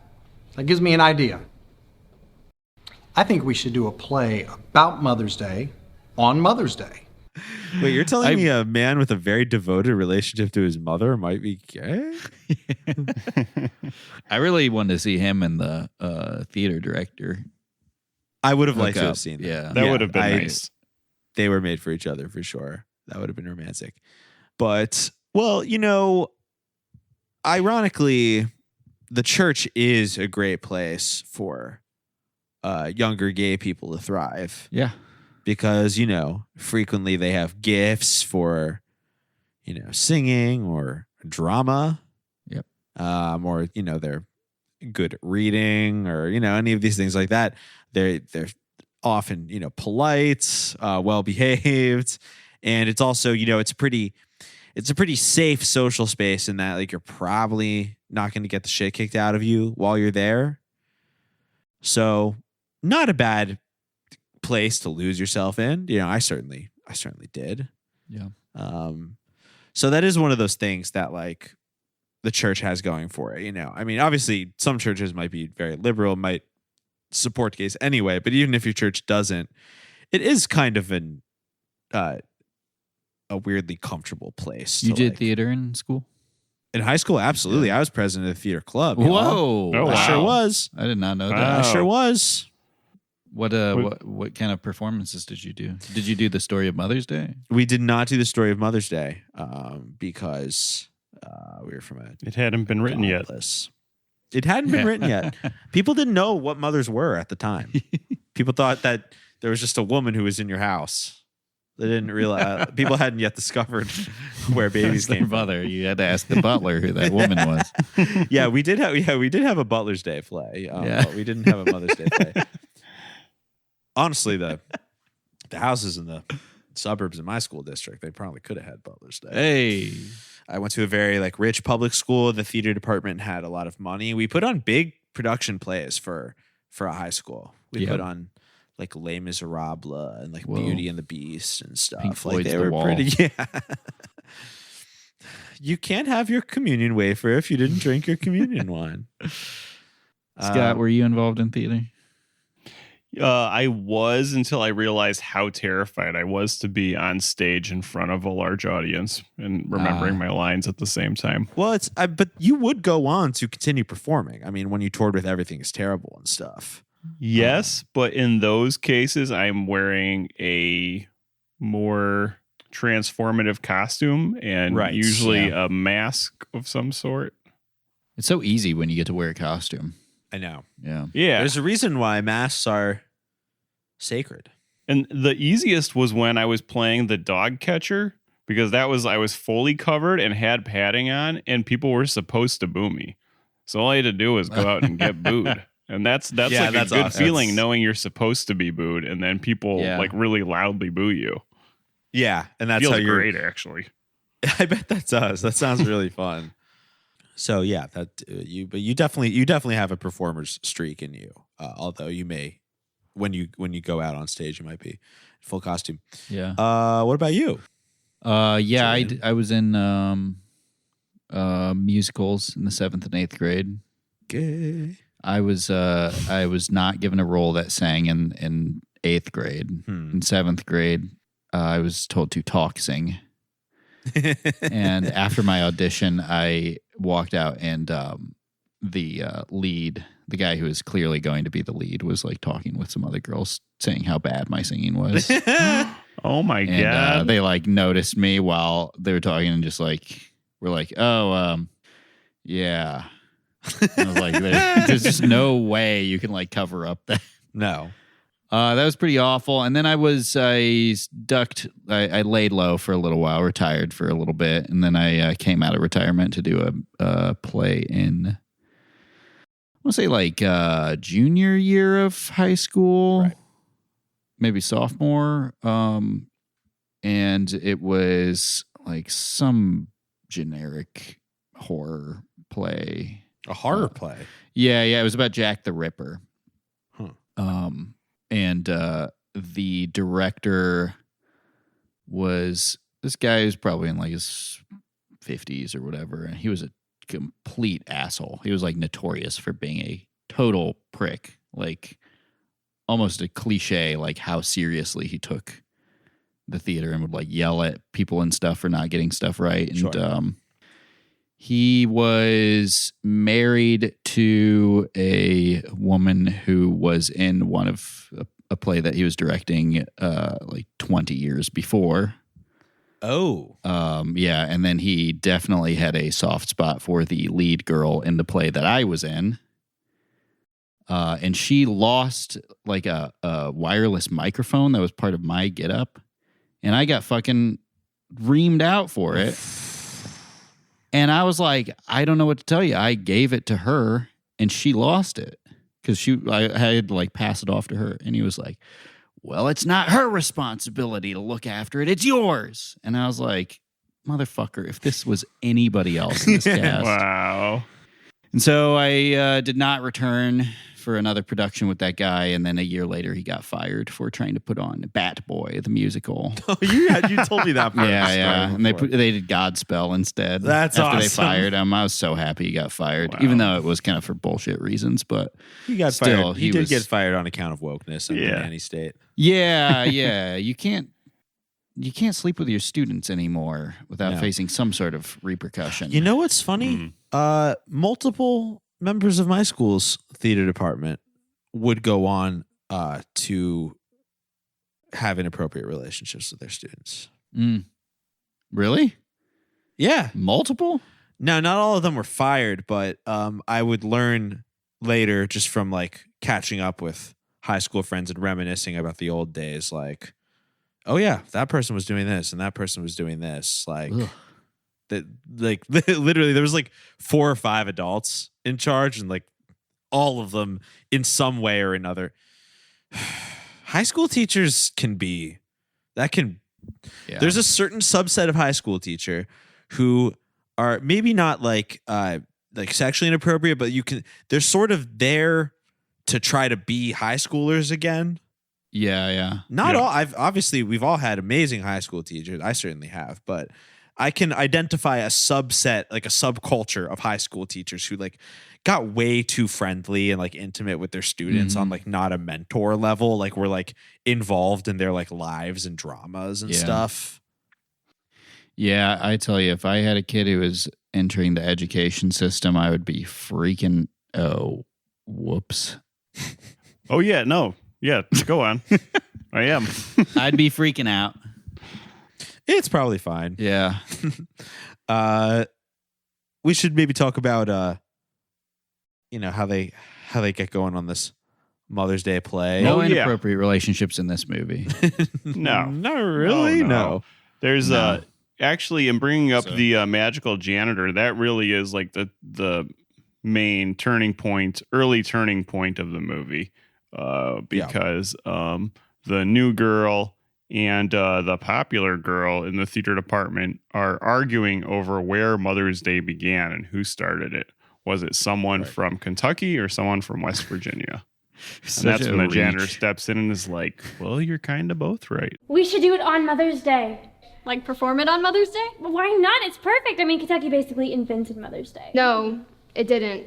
that gives me an idea. I think we should do a play about Mother's Day on Mother's Day. Wait, you're telling me a man with a very devoted relationship to his mother might be gay? I really wanted to see him and the theater director. I would have liked to have seen that. Yeah. That would have been nice. They were made for each other for sure. That would have been romantic. But, well, you know, ironically, the church is a great place for younger gay people to thrive. Yeah. Because, you know, frequently they have gifts for, you know, singing or drama. Yep. Or, you know, they're good at reading or, you know, any of these things like that. They're often, you know, polite, well behaved. And it's also, you know, it's a pretty safe social space in that, like, you're probably not going to get the shit kicked out of you while you're there. So not a bad place to lose yourself in. You know, I certainly did. Yeah. So that is one of those things that, like, the church has going for it. You know, I mean, obviously some churches might be very liberal, might support gays anyway, but even if your church doesn't, it is kind of a weirdly comfortable place. You did like, theater in school? In high school, absolutely. I was president of the theater club. Whoa. Oh, I sure was. I did not know that. I sure was. What kind of performances did you do? Did you do the story of Mother's Day? We did not do the story of Mother's Day because we were from a... It hadn't been written yet. It hadn't been written yet. People didn't know what mothers were at the time. People thought that there was just a woman who was in your house. They didn't realize... people hadn't yet discovered where babies came from. Mother. You had to ask the butler who that woman was. Yeah, we did have a Butler's Day play. But we didn't have a Mother's Day play. Honestly, the houses in the suburbs in my school district, they probably could have had Butler's Day. Hey. I went to a very, like, rich public school. The theater department had a lot of money. We put on big production plays for a high school. We put on, like, Les Miserables and, like, Beauty and the Beast and stuff. Pink Floyd's like, they The were Wall. pretty. Yeah. You can't have your communion wafer if you didn't drink your communion wine. Scott, were you involved in theater? I was, until I realized how terrified I was to be on stage in front of a large audience and remembering my lines at the same time. Well, but you would go on to continue performing. I mean, when you toured with Everything Is Terrible and stuff. Yes, but in those cases, I'm wearing a more transformative costume and usually a mask of some sort. It's so easy when you get to wear a costume. I know. Yeah. There's a reason why masks are sacred. And the easiest was when I was playing the dog catcher, because I was fully covered and had padding on, and people were supposed to boo me. So all I had to do was go out and get booed. And that's like a good awesome. feeling, knowing you're supposed to be booed, and then people like really loudly boo you. Yeah, and that's Feels how you're great, actually. I bet that does. That sounds really fun. So yeah, but you definitely have a performer's streak in you. Although you may, when you go out on stage, you might be full costume. Yeah. What about you? I was in musicals in the 7th and 8th grade. Okay. I was not given a role that sang in 8th grade. In 7th grade, I was told to talk sing. And after my audition, I walked out, and the lead, the guy who was clearly going to be the lead, was like talking with some other girls, saying how bad my singing was. Oh my and, God. they like noticed me while they were talking, and just like were like, "Oh, yeah." And I was like, "There's just no way you can like cover up that." No. That was pretty awful. And then I ducked. I laid low for a little while, retired for a little bit, and then I came out of retirement to do a play in, I want to say like junior year of high school, maybe sophomore. And it was like some generic horror play. A horror play? Yeah. It was about Jack the Ripper. Huh. And the director was this guy who's probably in like his 50s or whatever, and he was a complete asshole. He was like notorious for being a total prick, like almost a cliche, like how seriously he took the theater and would like yell at people and stuff for not getting stuff right. And Sure. He was married to a woman who was in one of a play that he was directing like 20 years before. Oh. Yeah, and then he definitely had a soft spot for the lead girl in the play that I was in. And she lost like a wireless microphone that was part of my getup, and I got fucking reamed out for it. And I was like, I don't know what to tell you. I gave it to her, and she lost it because I had to like pass it off to her. And he was like, well, it's not her responsibility to look after it. It's yours. And I was like, motherfucker, if this was anybody else in this cast. Wow. And so I did not return for another production with that guy. And then a year later, he got fired for trying to put on Bat Boy, the musical. Oh, you told me that part. Yeah. And they did Godspell instead. That's after awesome. they fired him. I was so happy he got fired, Wow. even though it was kind of for bullshit reasons. But He got still, fired. He did get fired on account of wokeness in Yeah. Nanny State. Yeah. You can't sleep with your students anymore without No. facing some sort of repercussion. You know what's funny? Multiple members of my school's theater department would go on to have inappropriate relationships with their students. Really? Yeah. Multiple? No, not all of them were fired, but I would learn later just from like catching up with high school friends and reminiscing about the old days. Like, oh yeah, that person was doing this and that person was doing this. Like, that, like literally, there was like 4 or 5 adults in charge, and like all of them in some way or another. High school teachers can be There's a certain subset of high school teacher who are maybe not like sexually inappropriate, but they're sort of there to try to be high schoolers again. Yeah. Not all. We've all had amazing high school teachers. I certainly have, but I can identify a subset, like a subculture of high school teachers who like got way too friendly and like intimate with their students on like not a mentor level. Like we're like involved in their like lives and dramas and stuff. Yeah, I tell you, if I had a kid who was entering the education system, I would be freaking. Oh, whoops. Oh yeah, no, yeah. Go on. I am. I'd be freaking out. It's probably fine. Yeah. We should maybe talk about how they get going on this Mother's Day play. No inappropriate relationships in this movie. No, not really. No. There's actually, in bringing up the magical janitor, that really is like the main turning point, early turning point of the movie, because the new girl and the popular girl in the theater department are arguing over where Mother's Day began and who started it. Was it someone from Kentucky or someone from West Virginia? And that's when the janitor steps in and is like, well, you're kind of both right. We should do it on Mother's Day. Like perform it on Mother's Day? Well, why not? It's perfect. I mean, Kentucky basically invented Mother's Day. No, it didn't.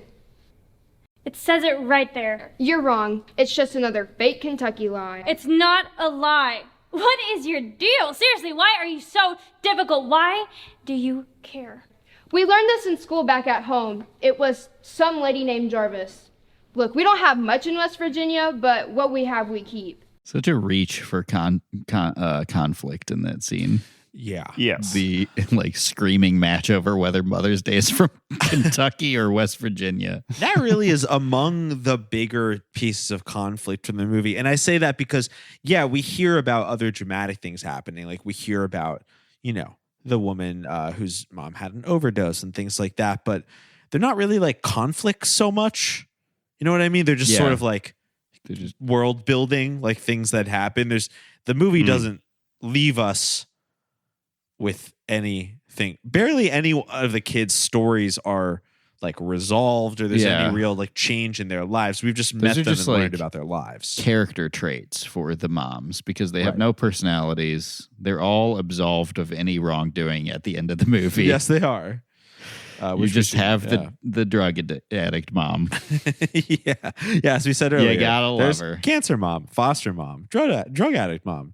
It says it right there. You're wrong. It's just another fake Kentucky lie. It's not a lie. What is your deal? Seriously, why are you so difficult? Why do you care? We learned this in school back at home. It was some lady named Jarvis. Look, we don't have much in West Virginia, but what we have, we keep. Such a reach for conflict in that scene. Yeah. Yes. The like screaming match over whether Mother's Day is from Kentucky or West Virginia. That really is among the bigger pieces of conflict from the movie. And I say that because, we hear about other dramatic things happening. Like we hear about, the woman whose mom had an overdose and things like that. But they're not really like conflicts so much. You know what I mean? They're just sort of like they're just world building, like things that happen. The movie doesn't leave us with anything. Barely any of the kids' stories are like resolved or there's any real like change in their lives. We've just met them and learned about their lives. Character traits for the moms because they have no personalities. They're all absolved of any wrongdoing at the end of the movie. Yes, they are. We just have the drug addict mom. Yeah. As we said earlier. You gotta love her. Cancer mom, foster mom, drug addict mom.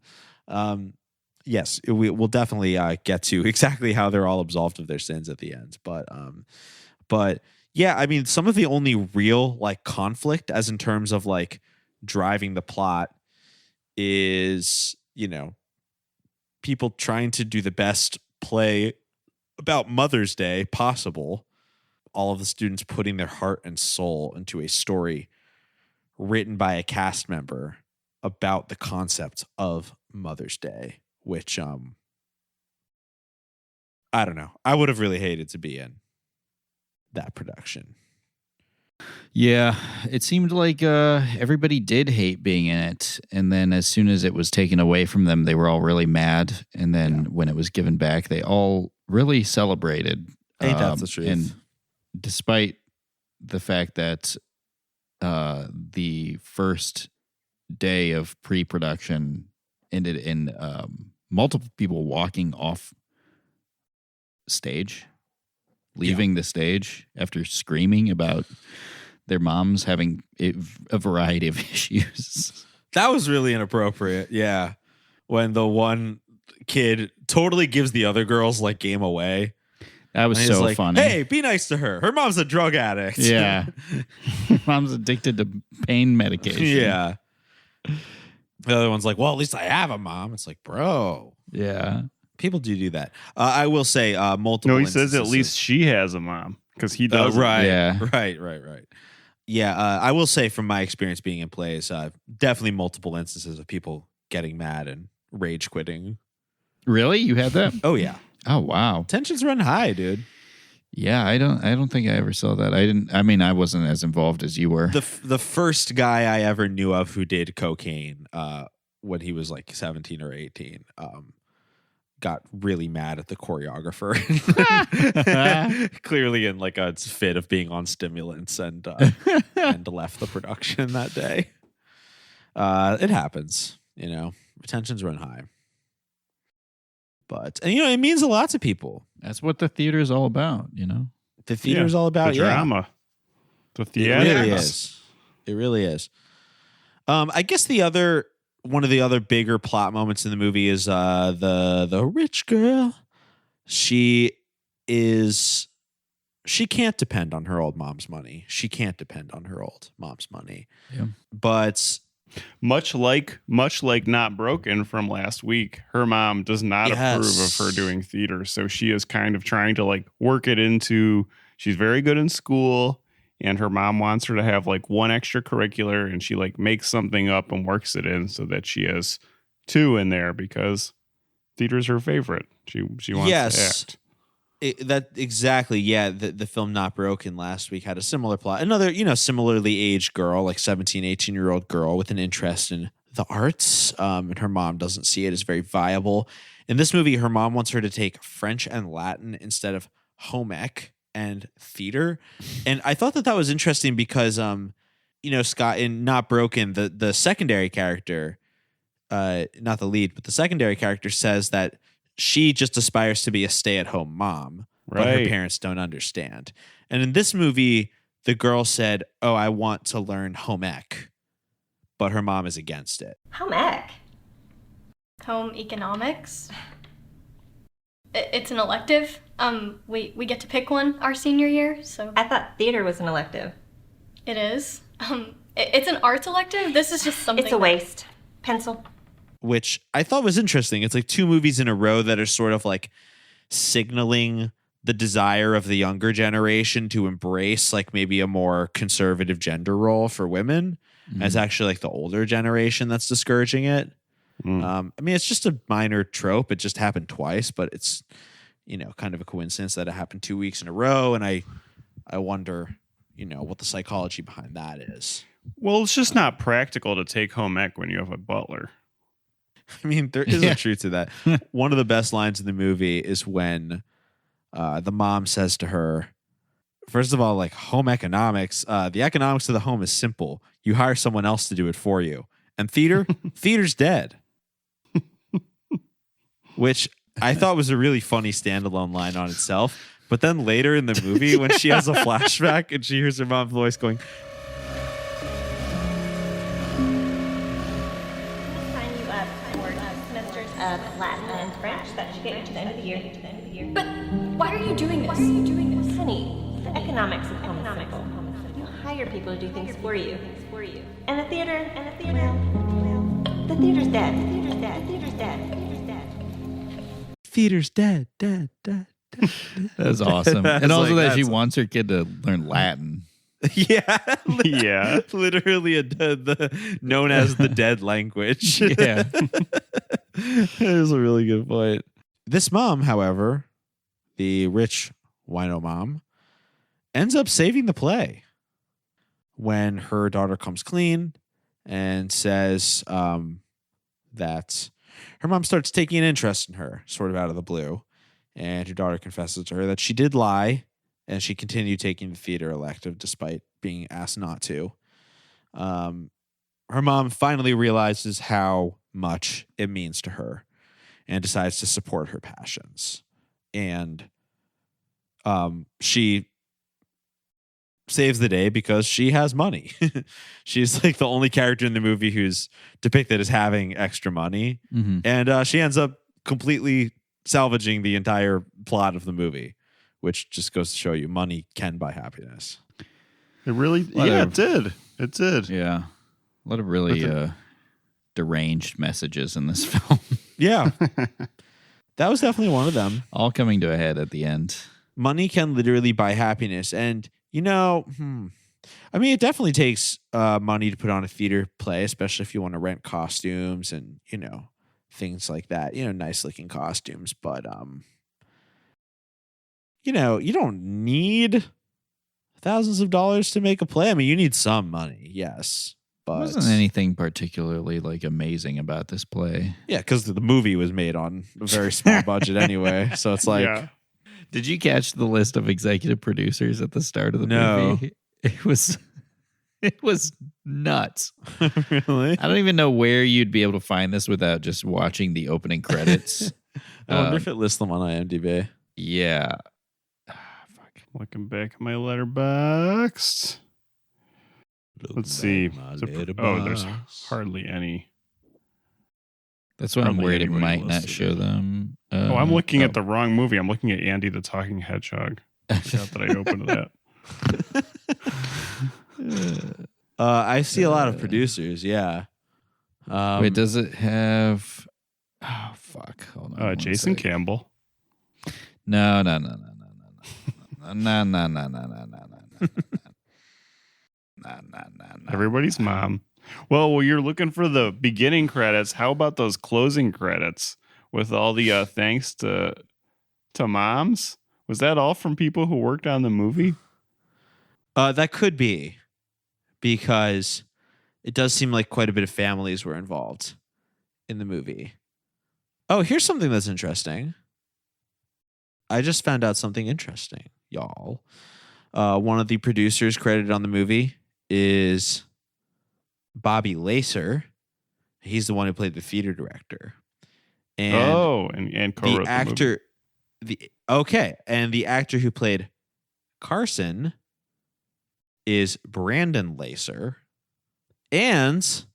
Yes, we'll definitely get to exactly how they're all absolved of their sins at the end. But yeah, I mean, some of the only real like conflict as in terms of like driving the plot is, you know, people trying to do the best play about Mother's Day possible. All of the students putting their heart and soul into a story written by a cast member about the concept of Mother's Day, which I don't know. I would have really hated to be in that production. Yeah, it seemed like everybody did hate being in it, and then as soon as it was taken away from them, they were all really mad, and then when it was given back, they all really celebrated. Ain't that the truth? And despite the fact that the first day of pre-production ended in multiple people walking off stage, leaving the stage after screaming about their moms having a variety of issues. That was really inappropriate. Yeah. When the one kid totally gives the other girls like game away. That was so like, funny. Hey, be nice to her. Her mom's a drug addict. Yeah. Mom's addicted to pain medication. Yeah. The other one's like, well, at least I have a mom. It's like, bro. Yeah. People do that. I will say multiple. No, he says at least she has a mom because he does. Right. Yeah. Right. Yeah. I will say from my experience being in plays, definitely multiple instances of people getting mad and rage quitting. Really? You had that? Oh, yeah. Oh, wow. Tensions run high, dude. Yeah, I don't think I ever saw that. I wasn't as involved as you were. The first guy I ever knew of who did cocaine when he was like 17 or 18 got really mad at the choreographer. Clearly in like a fit of being on stimulants and left the production that day. It happens, you know. Tensions run high. But and, you know, it means a lot to people. That's what the theater is all about, you know. The theater is all about the drama. The theater. It really is. It really is. I guess one of the other bigger plot moments in the movie is the rich girl. She can't depend on her old mom's money. Yeah. But much like Not Broken from last week, her mom does not approve of her doing theater. So she is kind of trying to like work it into, she's very good in school and her mom wants her to have like one extracurricular and she like makes something up and works it in so that she has two in there because theater's her favorite. She wants to act. Exactly. Yeah. The film Not Broken last week had a similar plot. Another, you know, similarly aged girl, like 17, 18-year-old girl with an interest in the arts. And her mom doesn't see it as very viable. In this movie, her mom wants her to take French and Latin instead of home ec and theater. And I thought that was interesting because, you know, Scott, in Not Broken, the secondary character, not the lead, but the secondary character says that she just aspires to be a stay-at-home mom, but her parents don't understand. And in this movie, the girl said, oh, I want to learn home ec, but her mom is against it. Home ec? Home economics. It's an elective. We get to pick one our senior year, so. I thought theater was an elective. It is. It's an arts elective. This is just something. It's a waste. Pencil. Which I thought was interesting. It's like two movies in a row that are sort of like signaling the desire of the younger generation to embrace like maybe a more conservative gender role for women. Mm-hmm. As actually like the older generation that's discouraging it. I mean, it's just a minor trope. It just happened twice, but it's, you know, kind of a coincidence that it happened 2 weeks in a row. And I wonder, you know, what the psychology behind that is. Well, it's just not practical to take home ec when you have a butler. I mean, there is a truth to that. One of the best lines in the movie is when the mom says to her, first of all, like home economics, the economics of the home is simple. You hire someone else to do it for you. And theater's dead. Which I thought was a really funny standalone line on itself. But then later in the movie, when she has a flashback and she hears her mom's voice going, Sign you up for 2 semesters of Latin and French. That should get you to the end of the year. But why are you doing this? Honey, the economics of home is simple. You hire people to do things for you. And the theater, well, the theater's dead. theater's dead. That's awesome. And also like, that she wants her kid to learn Latin. Yeah. Yeah. Literally known as the dead language. Yeah. That is a really good point. This mom, however, the rich wino mom, ends up saving the play when her daughter comes clean and says that her mom starts taking an interest in her, sort of out of the blue. And her daughter confesses to her that she did lie and she continued taking the theater elective despite being asked not to. Her mom finally realizes how much it means to her and decides to support her passions. And she saves the day because she has money. She's like the only character in the movie who's depicted as having extra money. Mm-hmm. And she ends up completely salvaging the entire plot of the movie, which just goes to show you money can buy happiness. It really, it did. It did. Yeah. A lot of really deranged messages in this film. Yeah. That was definitely one of them. All coming to a head at the end. Money can literally buy happiness. And, I mean, it definitely takes money to put on a theater play, especially if you want to rent costumes and, things like that. Nice looking costumes. But, you don't need thousands of dollars to make a play. I mean, you need some money, yes. But There wasn't anything particularly amazing about this play. Yeah, because the movie was made on a very small budget anyway. So it's like... Yeah. Did you catch the list of executive producers at the start of the movie? It was nuts. Really? I don't even know where you'd be able to find this without just watching the opening credits. I wonder if it lists them on IMDb. Yeah. Looking back at my letterboxd. Let's see. There's hardly any. That's why I'm worried it might not show them. I'm looking at the wrong movie. I'm looking at Andy the Talking Hedgehog. Not that I opened that. I see a lot of producers, yeah. Wait, does it have... Oh, fuck. Hold on. Jason Campbell. No. Everybody's mom. Well, you're looking for the beginning credits. How about those closing credits with all the thanks to moms? Was that all from people who worked on the movie? That could be, because it does seem like quite a bit of families were involved in the movie. Oh, here's something that's interesting. I just found out something interesting, y'all. One of the producers credited on the movie is Bobby Lacer. He's the one who played the theater director. And and co-wrote the actor. And the actor who played Carson is Brandon Lacer, and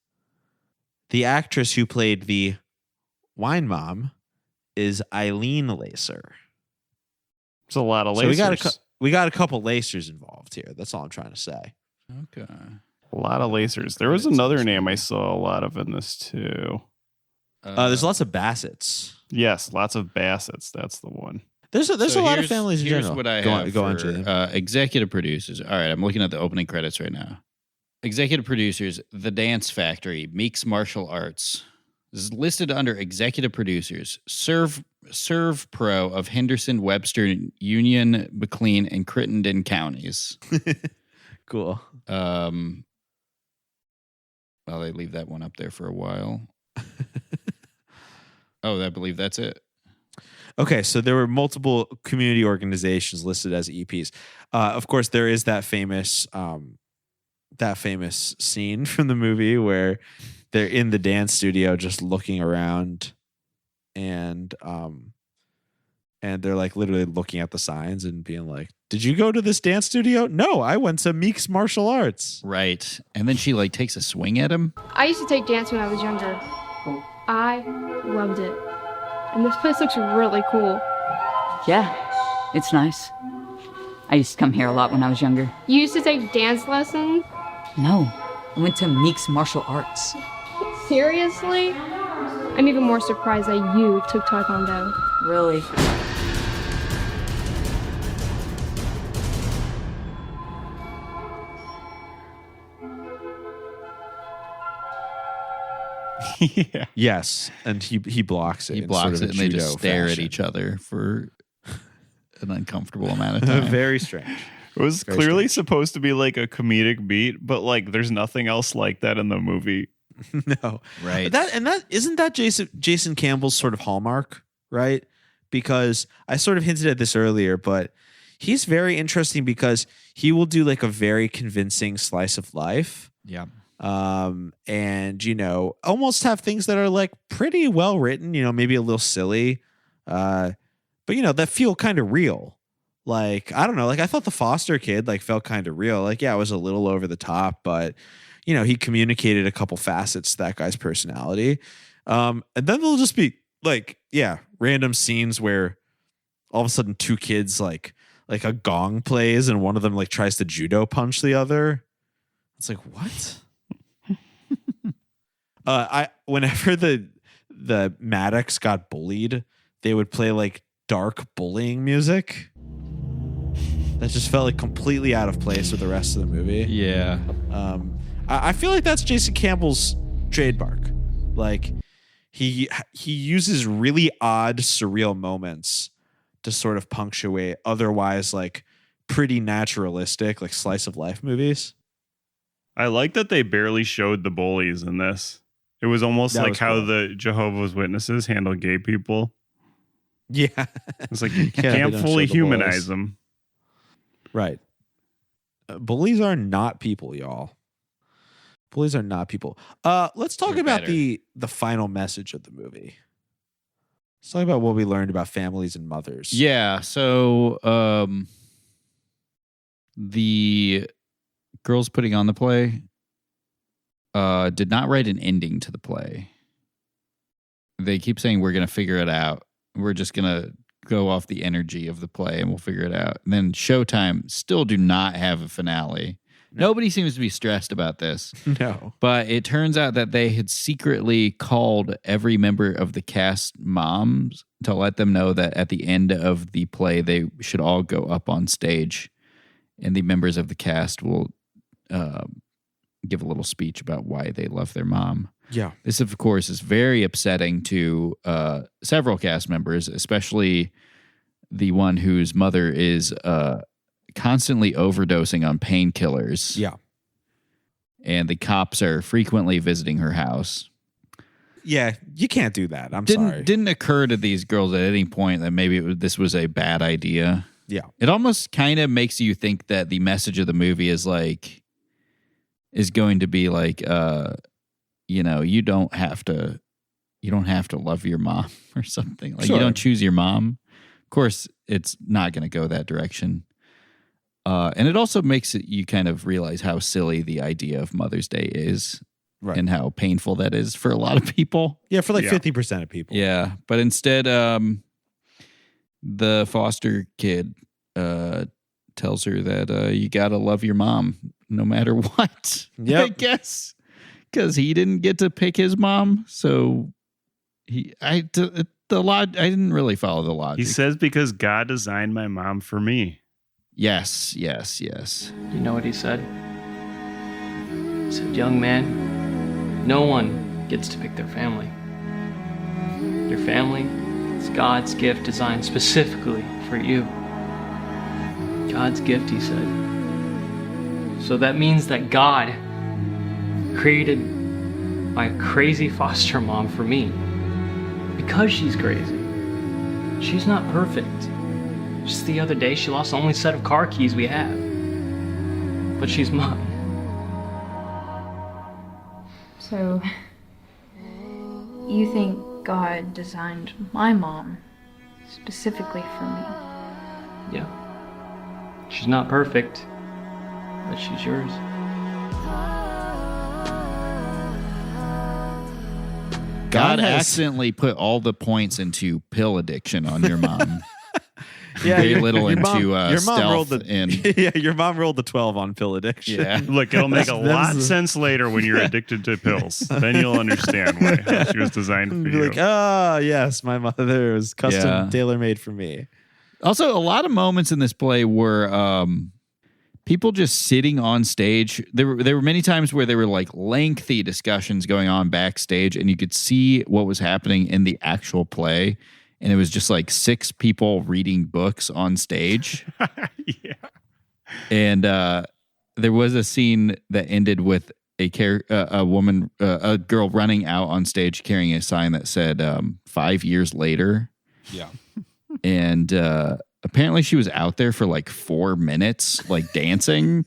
the actress who played the wine mom is Eileen Lacer. It's a lot of Lacers. So we got a couple Lacers involved here. That's all I'm trying to say. Okay. A lot of Lacers. There was another name I saw a lot of in this too. There's lots of Bassetts. Yes, lots of Bassetts. That's the one. There's a lot of families in here's general. What I go have on, for executive producers. All right, I'm looking at the opening credits right now. Executive producers: The Dance Factory, Meeks Martial Arts. This is listed under executive producers. Serve Pro of Henderson, Webster, Union, McLean, and Crittenden counties. Cool. Well, they leave that one up there for a while. I believe that's it. Okay, so there were multiple community organizations listed as EPs. Of course, there is that famous scene from the movie where they're in the dance studio just looking around, and they're like literally looking at the signs and being like, "Did you go to this dance studio?" "No, I went to Meek's Martial Arts." Right, and then she like takes a swing at him. I used to take dance when I was younger. I loved it. And this place looks really cool. Yeah, it's nice. I used to come here a lot when I was younger. You used to take dance lessons? No, I went to Meek's Martial Arts. Seriously? I'm even more surprised that you took Taekwondo. Really? Yeah. Yes, and he blocks it. He in blocks sort of it, and they just judo stare fashion. at each other for an uncomfortable amount of time. Very strange. It was Very clearly supposed to be like a comedic beat, but like there's nothing else like that in the movie. No, right. That isn't that Jason Campbell's sort of hallmark, right? Because I sort of hinted at this earlier, but he's very interesting because he will do like a very convincing slice of life. Yeah. And almost have things that are like pretty well written, maybe a little silly, but that feel kind of real. Like, I don't know, like I thought the foster kid like felt kind of real. Like, yeah, it was a little over the top, but he communicated a couple facets to that guy's personality. And then there'll just be like, random scenes where all of a sudden two kids like a gong plays and one of them like tries to judo punch the other. It's like, what? Whenever the Maddox got bullied, they would play like dark bullying music. That just felt like completely out of place with the rest of the movie. Yeah. I feel like that's Jason Campbell's trademark. Like he uses really odd, surreal moments to sort of punctuate otherwise like pretty naturalistic, like slice of life movies. I like that they barely showed the bullies in this. It was almost like how cool. the Jehovah's Witnesses handle gay people. Yeah. It's like you Yeah, can't they don't fully show the humanize bullies. them. Right. Bullies are not people, y'all. Bullies are not people. Let's talk They're about better. the final message of the movie. Let's talk about what we learned about families and mothers. Yeah. So the girls putting on the play did not write an ending to the play. They keep saying we're going to figure it out. We're just going to go off the energy of the play and we'll figure it out. And then Showtime still do not have a finale. Nobody seems to be stressed about this. No. But it turns out that they had secretly called every member of the cast moms to let them know that at the end of the play, they should all go up on stage and the members of the cast will give a little speech about why they love their mom. Yeah. This, of course, is very upsetting to several cast members, especially the one whose mother is constantly overdosing on painkillers. Yeah. And the cops are frequently visiting her house. Yeah, you can't do that. I'm sorry. Didn't occur to these girls at any point that maybe this was a bad idea. Yeah. It almost kind of makes you think that the message of the movie is going to be like, you don't have to love your mom or something. Like, Sure. You don't choose your mom. Of course, it's not going to go that direction. And it also makes you kind of realize how silly the idea of Mother's Day is. Right. And how painful that is for a lot of people. Yeah, for like 50% of people. Yeah. But instead, the foster kid tells her that you got to love your mom no matter what. Yep. I guess. Because he didn't get to pick his mom. So I didn't really follow the logic. He says because God designed my mom for me. Yes. You know what he said? He said, young man, no one gets to pick their family. Your family is God's gift designed specifically for you. God's gift, he said. So that means that God created my crazy foster mom for me because she's crazy. She's not perfect. Just the other day, she lost the only set of car keys we have. But she's mine. So, you think God designed my mom specifically for me? Yeah. She's not perfect, but she's yours. God accidentally put all the points into pill addiction on your mom. Very little into stealth and your mom rolled a 12 on pill addiction. Yeah. Look, it'll make a lot of sense later when you're addicted to pills. Then you'll understand how she was designed for you. Like, yes, my mother was custom tailor-made for me. Also, a lot of moments in this play were people just sitting on stage. There were many times where there were like lengthy discussions going on backstage, and you could see what was happening in the actual play. And it was just like 6 people reading books on stage. Yeah. And there was a scene that ended with a girl running out on stage carrying a sign that said 5 years later. Yeah. And apparently she was out there for like 4 minutes, like dancing.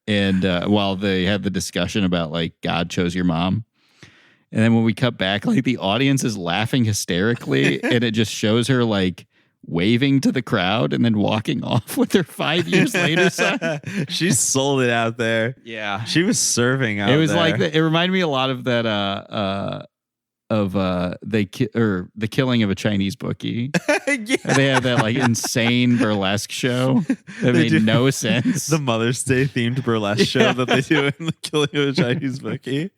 And while they had the discussion about like God chose your mom. And then when we cut back, like the audience is laughing hysterically, and it just shows her like waving to the crowd and then walking off with her 5 years later sign. She sold it out there. Yeah, she was serving out. It was there. like it reminded me a lot of that the killing of a Chinese bookie. Yeah. They had that like insane burlesque show that made no sense. The Mother's Day themed burlesque show that they do in the killing of a Chinese bookie.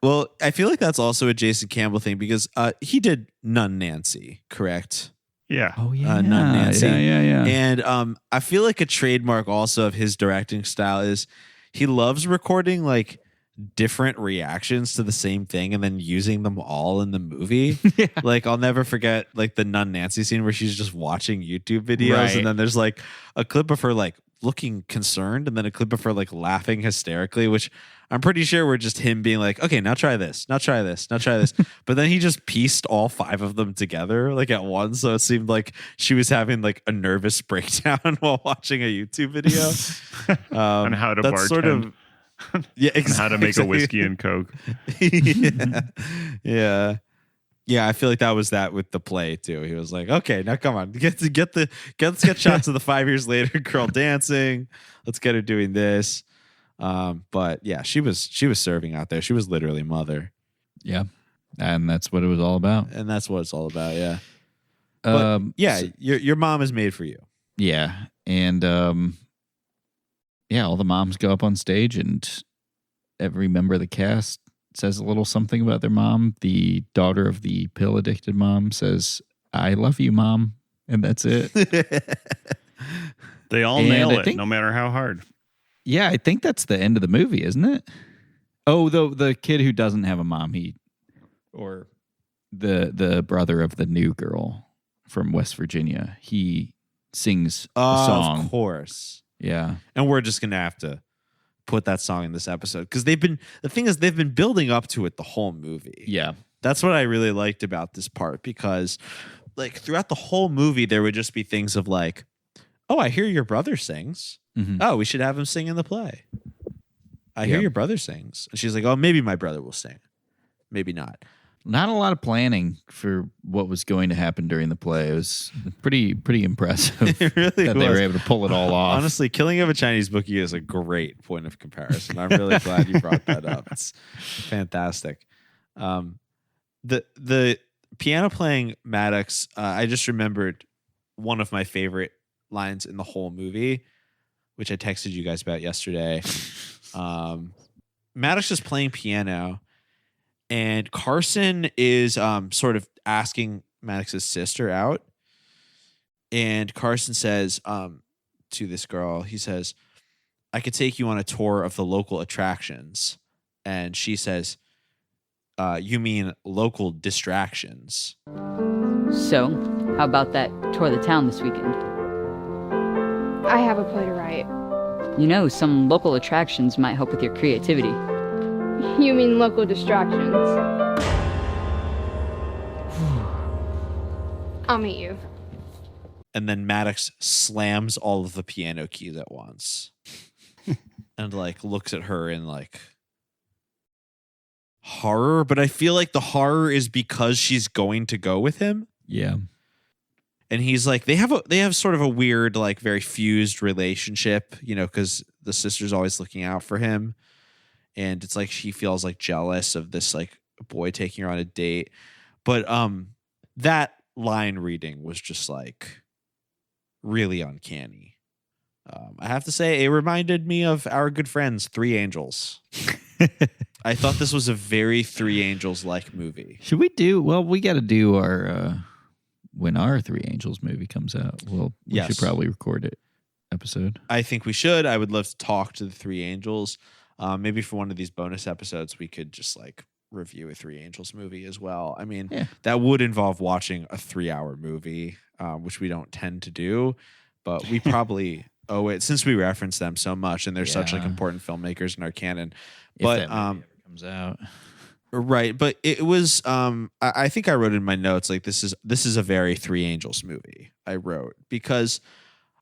Well, I feel like that's also a Jason Campbell thing because he did Nun Nancy, correct? Yeah. Oh yeah. Nun Nancy. Yeah. And I feel like a trademark also of his directing style is he loves recording like different reactions to the same thing and then using them all in the movie. Yeah. Like I'll never forget like the Nun Nancy scene where she's just watching YouTube videos Right. and then there's like a clip of her like looking concerned and then a clip of her like laughing hysterically, which I'm pretty sure were just him being like, okay, now try this, now try this, now try this. But then he just pieced all 5 of them together like at once. So it seemed like she was having like a nervous breakdown while watching a YouTube video. On how to bartend. Sort of, yeah, exactly. And how to make a whiskey and Coke. Yeah. I feel like that was that with the play too. He was like, okay, now come on, let's get shots of the 5 years later girl dancing. Let's get her doing this. But yeah, she was serving out there. She was literally mother. Yeah. And that's what it was all about. And that's what it's all about. Yeah. But, your mom is made for you. Yeah. And all the moms go up on stage and every member of the cast says a little something about their mom. The daughter of the pill addicted mom says, "I love you, Mom." And that's it. They all nail it, no matter how hard. Yeah, I think that's the end of the movie, isn't it? Oh, the kid who doesn't have a mom, or the brother of the new girl from West Virginia, he sings a song. Of course. Yeah. And we're just going to have to put that song in this episode because they've been building up to it the whole movie. Yeah. That's what I really liked about this part because like throughout the whole movie, there would just be things of like, oh, I hear your brother sings. Mm-hmm. Oh, we should have him sing in the play. I hear your brother sings. And she's like, oh, maybe my brother will sing. Maybe not. Not a lot of planning for what was going to happen during the play. It was pretty impressive It really that they were able to pull it all off. Honestly, Killing of a Chinese Bookie is a great point of comparison. I'm really glad you brought that up. It's fantastic. The piano playing Maddox, I just remembered one of my favorite lines in the whole movie, which I texted you guys about yesterday. Maddox is playing piano, and Carson is sort of asking Maddox's sister out. And Carson says to this girl, he says, I could take you on a tour of the local attractions. And she says, you mean local distractions. So, how about that tour of the town this weekend? I have a play to write. You know, some local attractions might help with your creativity. You mean local distractions? I'll meet you. And then Maddox slams all of the piano keys at once. And like looks at her in like horror, but I feel like the horror is because she's going to go with him. Yeah. And he's like, they have sort of a weird, like very fused relationship, you know, because the sister's always looking out for him. And it's like she feels like jealous of this like boy taking her on a date. But that line reading was just like really uncanny. I have to say, it reminded me of our good friends, Three Angels. I thought this was a very Three Angels-like movie. Should we do? Well, we got to do our when our Three Angels movie comes out. Well, we should probably record it episode. I think we should. I would love to talk to the Three Angels. Maybe for one of these bonus episodes, we could just like review a Three Angels movie as well. I mean, that would involve watching a 3-hour movie, which we don't tend to do, but we probably owe it since we reference them so much and they're such like important filmmakers in our canon. But if that movie ever comes out. Right. But it was I think I wrote in my notes like this is a very Three Angels movie. I wrote because,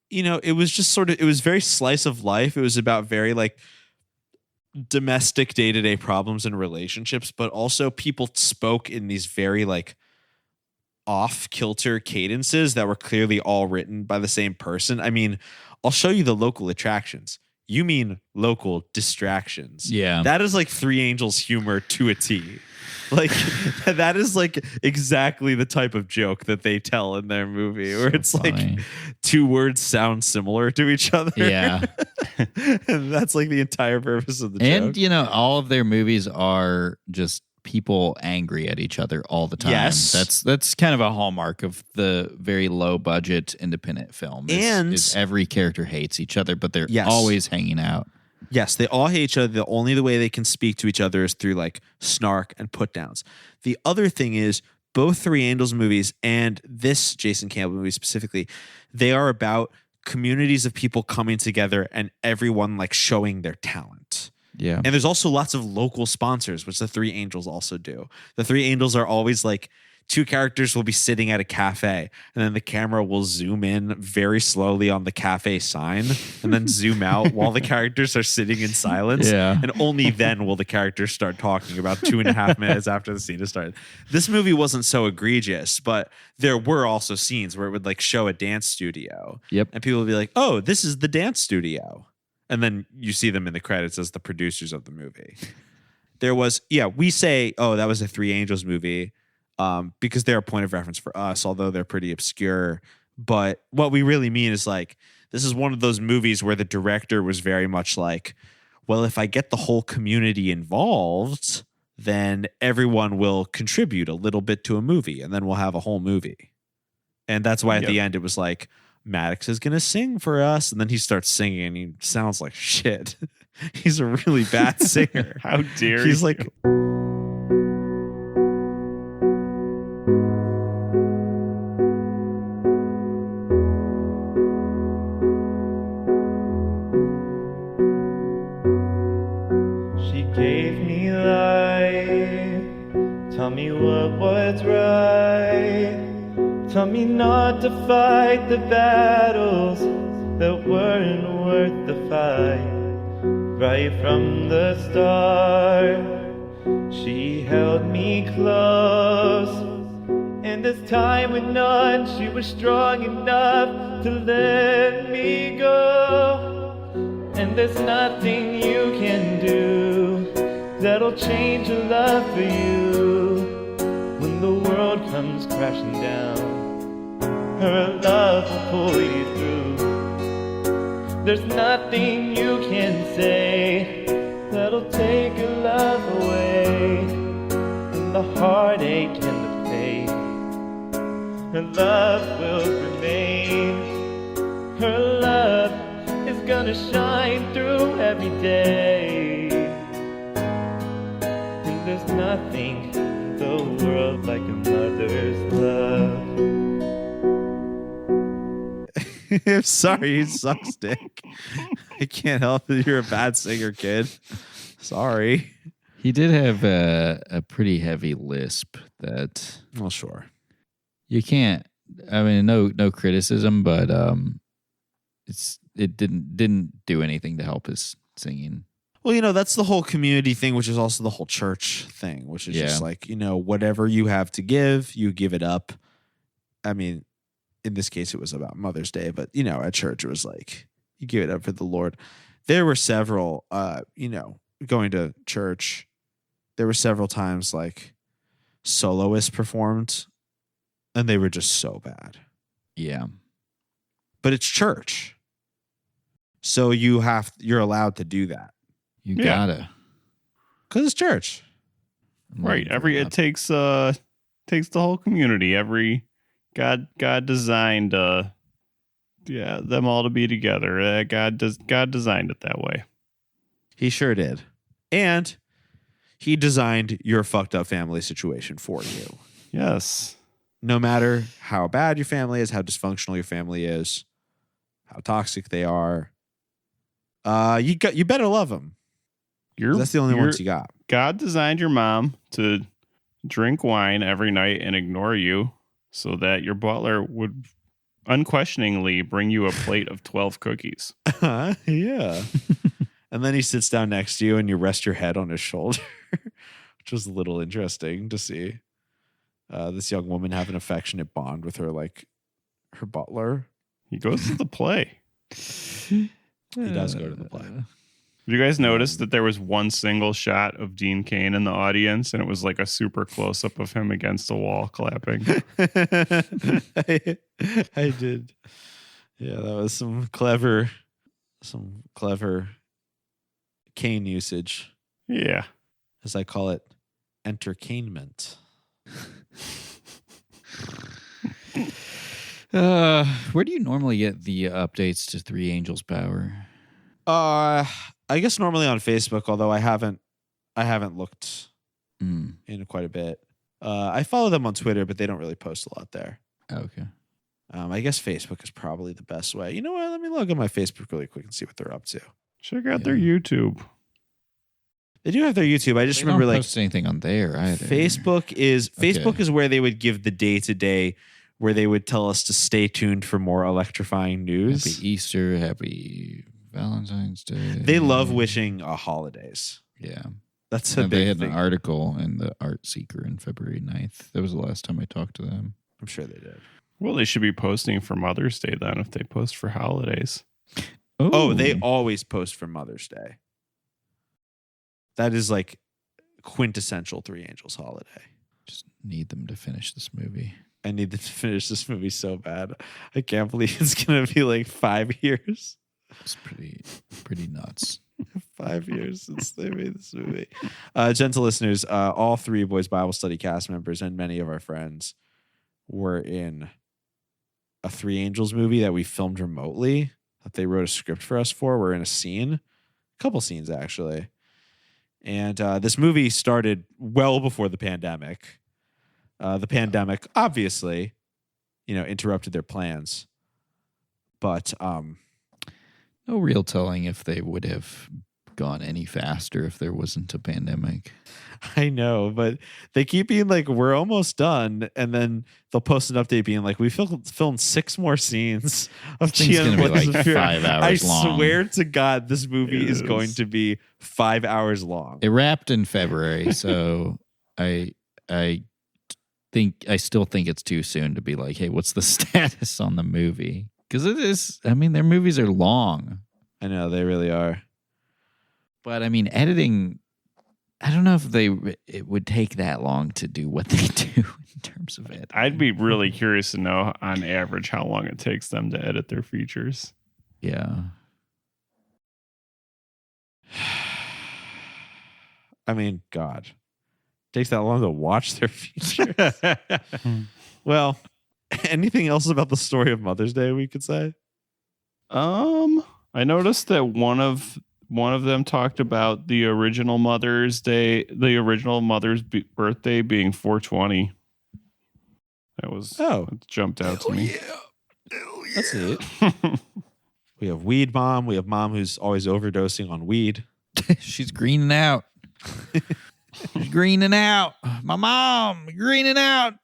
you know, it was just sort of, it was very slice of life. It was about very like domestic day-to-day problems and relationships, but also people spoke in these very like off-kilter cadences that were clearly all written by the same person. I mean, I'll show you the local attractions. You mean local distractions. Yeah. That is like Three Angels humor to a T. Like that is like exactly the type of joke that they tell in their movie where it's funny. Like two words sound similar to each other. Yeah. And that's like the entire purpose of the joke. And, you know, all of their movies are just people angry at each other all the time. Yes. That's kind of a hallmark of the very low budget independent film. Is every character hates each other, but they're always hanging out. Yes, they all hate each other. The only way they can speak to each other is through like snark and put downs. The other thing is both Three Angels movies and this Jason Campbell movie specifically, they are about communities of people coming together and everyone like showing their talent. Yeah. And there's also lots of local sponsors, which the Three Angels also do. The Three Angels are always like two characters will be sitting at a cafe and then the camera will zoom in very slowly on the cafe sign and then zoom out while the characters are sitting in silence. Yeah. And only then will the characters start talking about 2.5 minutes after the scene has started. This movie wasn't so egregious, but there were also scenes where it would like show a dance studio. Yep. And people would be like, oh, this is the dance studio. And then you see them in the credits as the producers of the movie. There was, we say, oh, that was a Three Angels movie because they're a point of reference for us, although they're pretty obscure. But what we really mean is like, this is one of those movies where the director was very much like, well, if I get the whole community involved, then everyone will contribute a little bit to a movie and then we'll have a whole movie. And that's why at the end it was like, Maddox is going to sing for us. And then he starts singing and he sounds like shit. He's a really bad singer. How dare He's you? like... She gave me life, taught me what was right. Tell me not to fight the battles that weren't worth the fight. Right from the start, she held me close. And as time went on, she was strong enough to let me go. And there's nothing you can do that'll change her love for you. When the world comes crashing down, her love will pull you through. There's nothing you can say that'll take your love away. And the heartache and the pain, her love will remain. Her love is gonna shine through every day. And there's nothing in the world like a mother's love. I'm sorry, you suck, Dick. I can't help it. You're a bad singer, kid. Sorry. He did have a pretty heavy lisp that... Well, sure. You can't I mean, no criticism, but it didn't do anything to help his singing. Well, that's the whole community thing, which is also the whole church thing, which is just like, whatever you have to give, you give it up. I mean, in this case, it was about Mother's Day, but, at church, it was like, you give it up for the Lord. There were several, going to church, there were several times like soloists performed and they were just so bad. Yeah. But it's church. So you're allowed to do that. You gotta. Because it's church. Right. It takes the whole community. God designed them all to be together. God designed it that way. He sure did. And he designed your fucked up family situation for you. Yes. No matter how bad your family is, how dysfunctional your family is, how toxic they are, you better love them. That's the only ones you got. God designed your mom to drink wine every night and ignore you so that your butler would unquestioningly bring you a plate of 12 cookies. Yeah. And then he sits down next to you and you rest your head on his shoulder, which was a little interesting to see. This young woman have an affectionate bond with her butler. He goes to the play. He does go to the play. Did you guys notice that there was one single shot of Dean Cain in the audience and it was like a super close up of him against a wall clapping? I did. Yeah, that was some clever Cain usage. Yeah. As I call it, entertainment. Where do you normally get the updates to Three Angels Power? I guess normally on Facebook, although I haven't looked in quite a bit. I follow them on Twitter, but they don't really post a lot there. Okay. I guess Facebook is probably the best way. You know what? Let me log on my Facebook really quick and see what they're up to. Check out their YouTube. They do have their YouTube. I just remember don't post anything on there either. Facebook is where they would give the day-to-day, where they would tell us to stay tuned for more electrifying news. Happy Easter, happy Valentine's Day. They love wishing holidays. Yeah. That's a big They had thing. an article in the Art Seeker on February 9th. That was the last time I talked to them. I'm sure they did. Well, they should be posting for Mother's Day then if they post for holidays. Oh, they always post for Mother's Day. That is like quintessential Three Angels holiday. Just need them to finish this movie. I need them to finish this movie so bad. I can't believe it's going to be like 5 years. It's pretty nuts. 5 years since they made this movie. Gentle listeners, all three Boys Bible Study cast members and many of our friends were in a Three Angels movie that we filmed remotely, that they wrote a script for us for. We're in a scene, a couple scenes actually. And this movie started well before the pandemic. The pandemic obviously, interrupted their plans. But no real telling if they would have gone any faster if there wasn't a pandemic. I know, but they keep being like, we're almost done. And then they'll post an update being like, we filmed 6 more scenes of It's going to be like 5 hours long. I swear to God, this movie is going to be 5 hours long. It wrapped in February, so I still think it's too soon to be like, hey, what's the status on the movie? Because it is, their movies are long. I know, they really are. But editing, I don't know if it would take that long to do what they do in terms of it. I'd be really curious to know on average how long it takes them to edit their features. Yeah. God. It takes that long to watch their features. Well, anything else about the story of Mother's Day we could say? I noticed that one of them talked about the original Mother's Day, the original mother's birthday being 4/20. That jumped out to me. That's it. We have Weed Mom. We have Mom who's always overdosing on weed. She's greening out. She's greening out. My mom, greening out.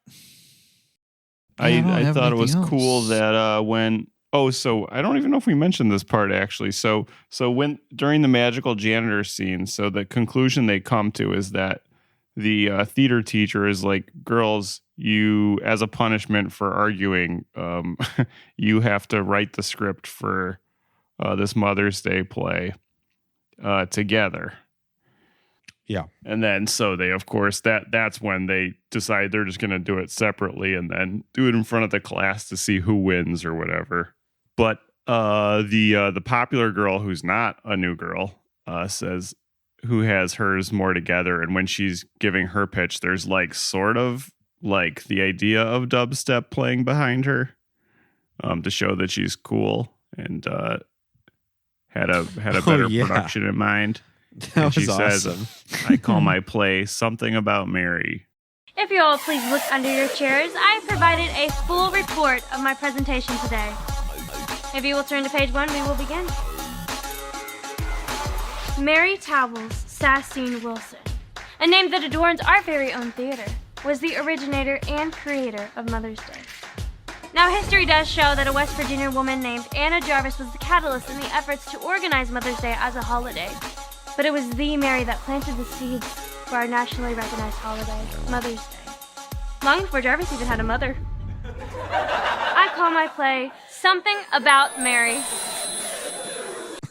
I thought it was anything cool else. that when so I don't even know if we mentioned this part actually. So when during the magical janitor scene, so the conclusion they come to is that the theater teacher is like, girls, you, as a punishment for arguing, you have to write the script for this Mother's Day play together. Yeah. And then so they, of course, that's when they decide they're just going to do it separately and then do it in front of the class to see who wins or whatever. But the popular girl who's not a new girl says, who has hers more together, and when she's giving her pitch, there's like sort of like the idea of dubstep playing behind her to show that she's cool and had a better production in mind. That and was she awesome. says, I call my play Something About Mary. If you all please look under your chairs, I have provided a full report of my presentation today. If you will turn to page 1, we will begin. Mary Towles Sassine Wilson, a name that adorns our very own theater, was the originator and creator of Mother's Day. Now, history does show that a West Virginia woman named Anna Jarvis was the catalyst in the efforts to organize Mother's Day as a holiday. But it was the Mary that planted the seeds for our nationally recognized holiday, Mother's Day. Long before Jarvis even had a mother. I call my play Something About Mary.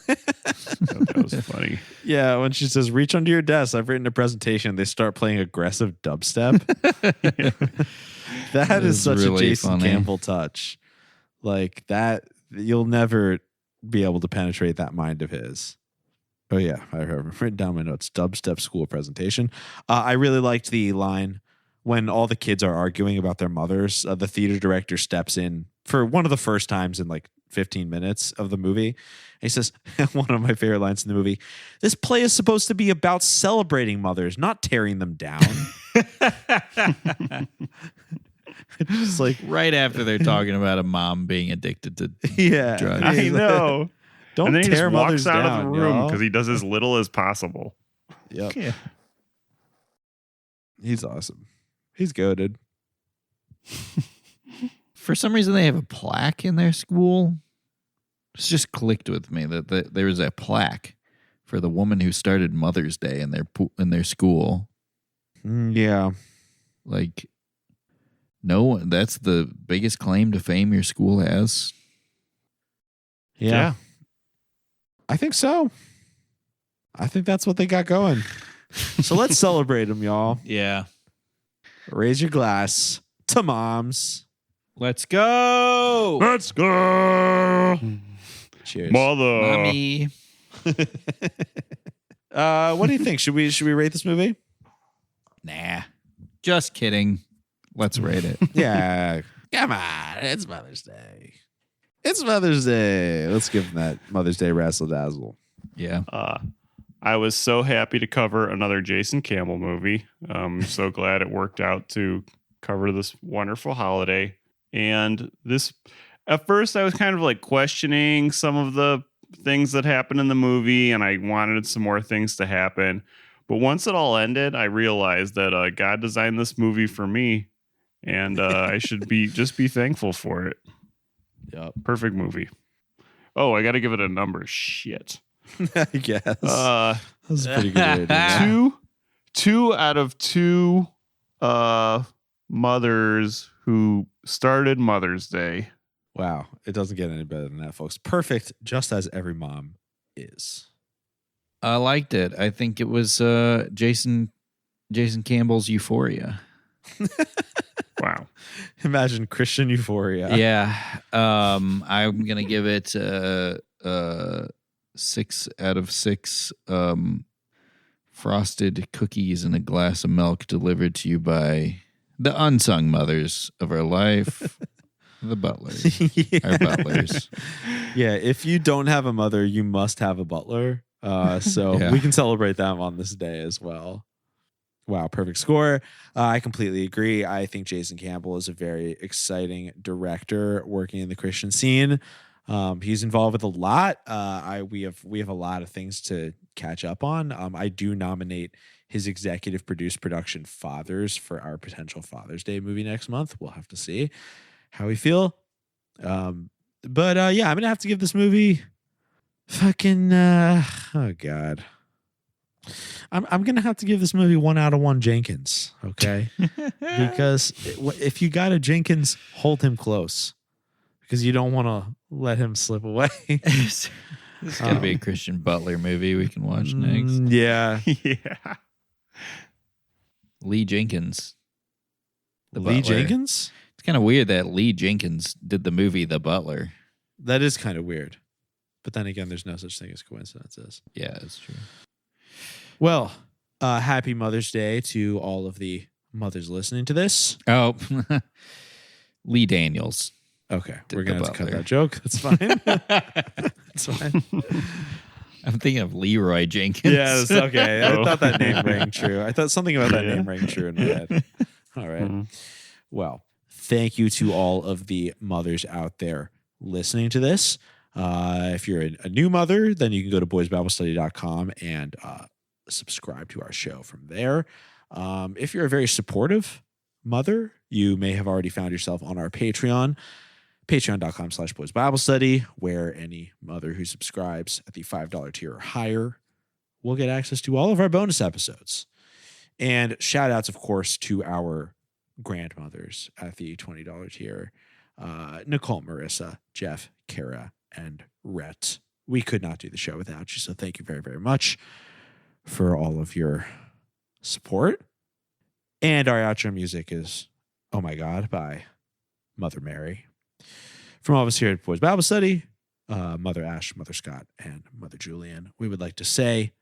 That was funny. Yeah, when she says, reach under your desk, I've written a presentation, they start playing aggressive dubstep. That is such really a Jason funny. Campbell touch. Like that, you'll never be able to penetrate that mind of his. Oh yeah, I have written down my notes. Dubstep school presentation. I really liked the line when all the kids are arguing about their mothers. The theater director steps in for one of the first times in like 15 minutes of the movie. And he says, one of my favorite lines in the movie, this play is supposed to be about celebrating mothers, not tearing them down. Just like right after they're talking about a mom being addicted to drugs. I know. Don't and then he tear just walks mothers out down, of the room y'all. because he does as little as possible. Yep. Yeah. He's awesome. He's goated. For some reason, they have a plaque in their school. It's just clicked with me that there was a plaque for the woman who started Mother's Day in their school. Yeah. Like, no, that's the biggest claim to fame your school has. Yeah. I think so. I think that's what they got going. So let's celebrate them, y'all. Yeah. Raise your glass to moms. Let's go. Let's go. Cheers. Mother. Mommy. What do you think? Should we rate this movie? Nah. Just kidding. Let's rate it. Yeah. Come on. It's Mother's Day. It's Mother's Day. Let's give them that Mother's Day razzle dazzle. Yeah. I was so happy to cover another Jason Campbell movie. So glad it worked out to cover this wonderful holiday. And this, at first, I was kind of like questioning some of the things that happened in the movie, and I wanted some more things to happen. But once it all ended, I realized that God designed this movie for me, and I should be thankful for it. Yep. Perfect movie. Oh, I got to give it a number. Shit. I guess. That was a pretty good way to do that. Two out of two mothers who started Mother's Day. Wow. It doesn't get any better than that, folks. Perfect, just as every mom is. I liked it. I think it was Jason Campbell's Euphoria. Wow. Imagine Christian Euphoria. Yeah. I'm going to give it 6 out of 6 frosted cookies and a glass of milk delivered to you by the unsung mothers of our life, the butlers, our butlers. Yeah, if you don't have a mother, you must have a butler. So Yeah. we can celebrate them on this day as well. Wow, perfect score. I completely agree. I think Jason Campbell is a very exciting director working in the Christian scene. He's involved with a lot. We have a lot of things to catch up on. I do nominate his executive produced production Fathers for our potential Father's Day movie next month. We'll have to see. how we feel. But yeah, I'm gonna have to give this movie fucking oh god. I'm gonna have to give this movie 1 out of 1 Jenkins, okay? Because if you got a Jenkins, hold him close, because you don't want to let him slip away. This is gonna be a Christian Butler movie we can watch next. Yeah, Yeah. Lee Jenkins. Lee Jenkins. It's kind of weird that Lee Jenkins did the movie The Butler. That is kind of weird, but then again, there's no such thing as coincidences. Yeah, that's true. Well, happy Mother's Day to all of the mothers listening to this. Oh, Lee Daniels. Okay, we're going to have to cut that joke. That's fine. That's fine. I'm thinking of Leroy Jenkins. Yes, okay. I thought that name rang true. I thought something about that name rang true in my head. All right. Well, thank you to all of the mothers out there listening to this. If you're a new mother, then you can go to boysbiblestudy.com and subscribe to our show from there. If you're a very supportive mother, you may have already found yourself on our Patreon, patreon.com/boysbiblestudy, where any mother who subscribes at the $5 tier or higher will get access to all of our bonus episodes. And shout outs, of course, to our grandmothers at the $20 tier, Nicole, Marissa, Jeff, Kara, and Rhett. We could not do the show without you, so thank you very, very much for all of your support. And our outro music is Oh My God by Mother Mary. From all of us here at Boys Bible Study, Mother Ash, Mother Scott, and Mother Julian, we would like to say,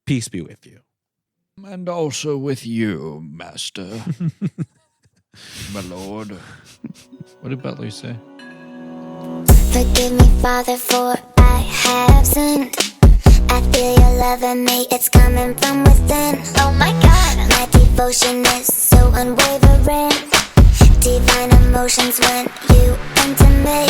peace be with you. And also with you, Master. My Lord. What did Butler say? Forgive me, Father, for I have sinned. I feel your love in me, it's coming from within. Oh my God, my devotion is so unwavering. Divine emotions when you enter me.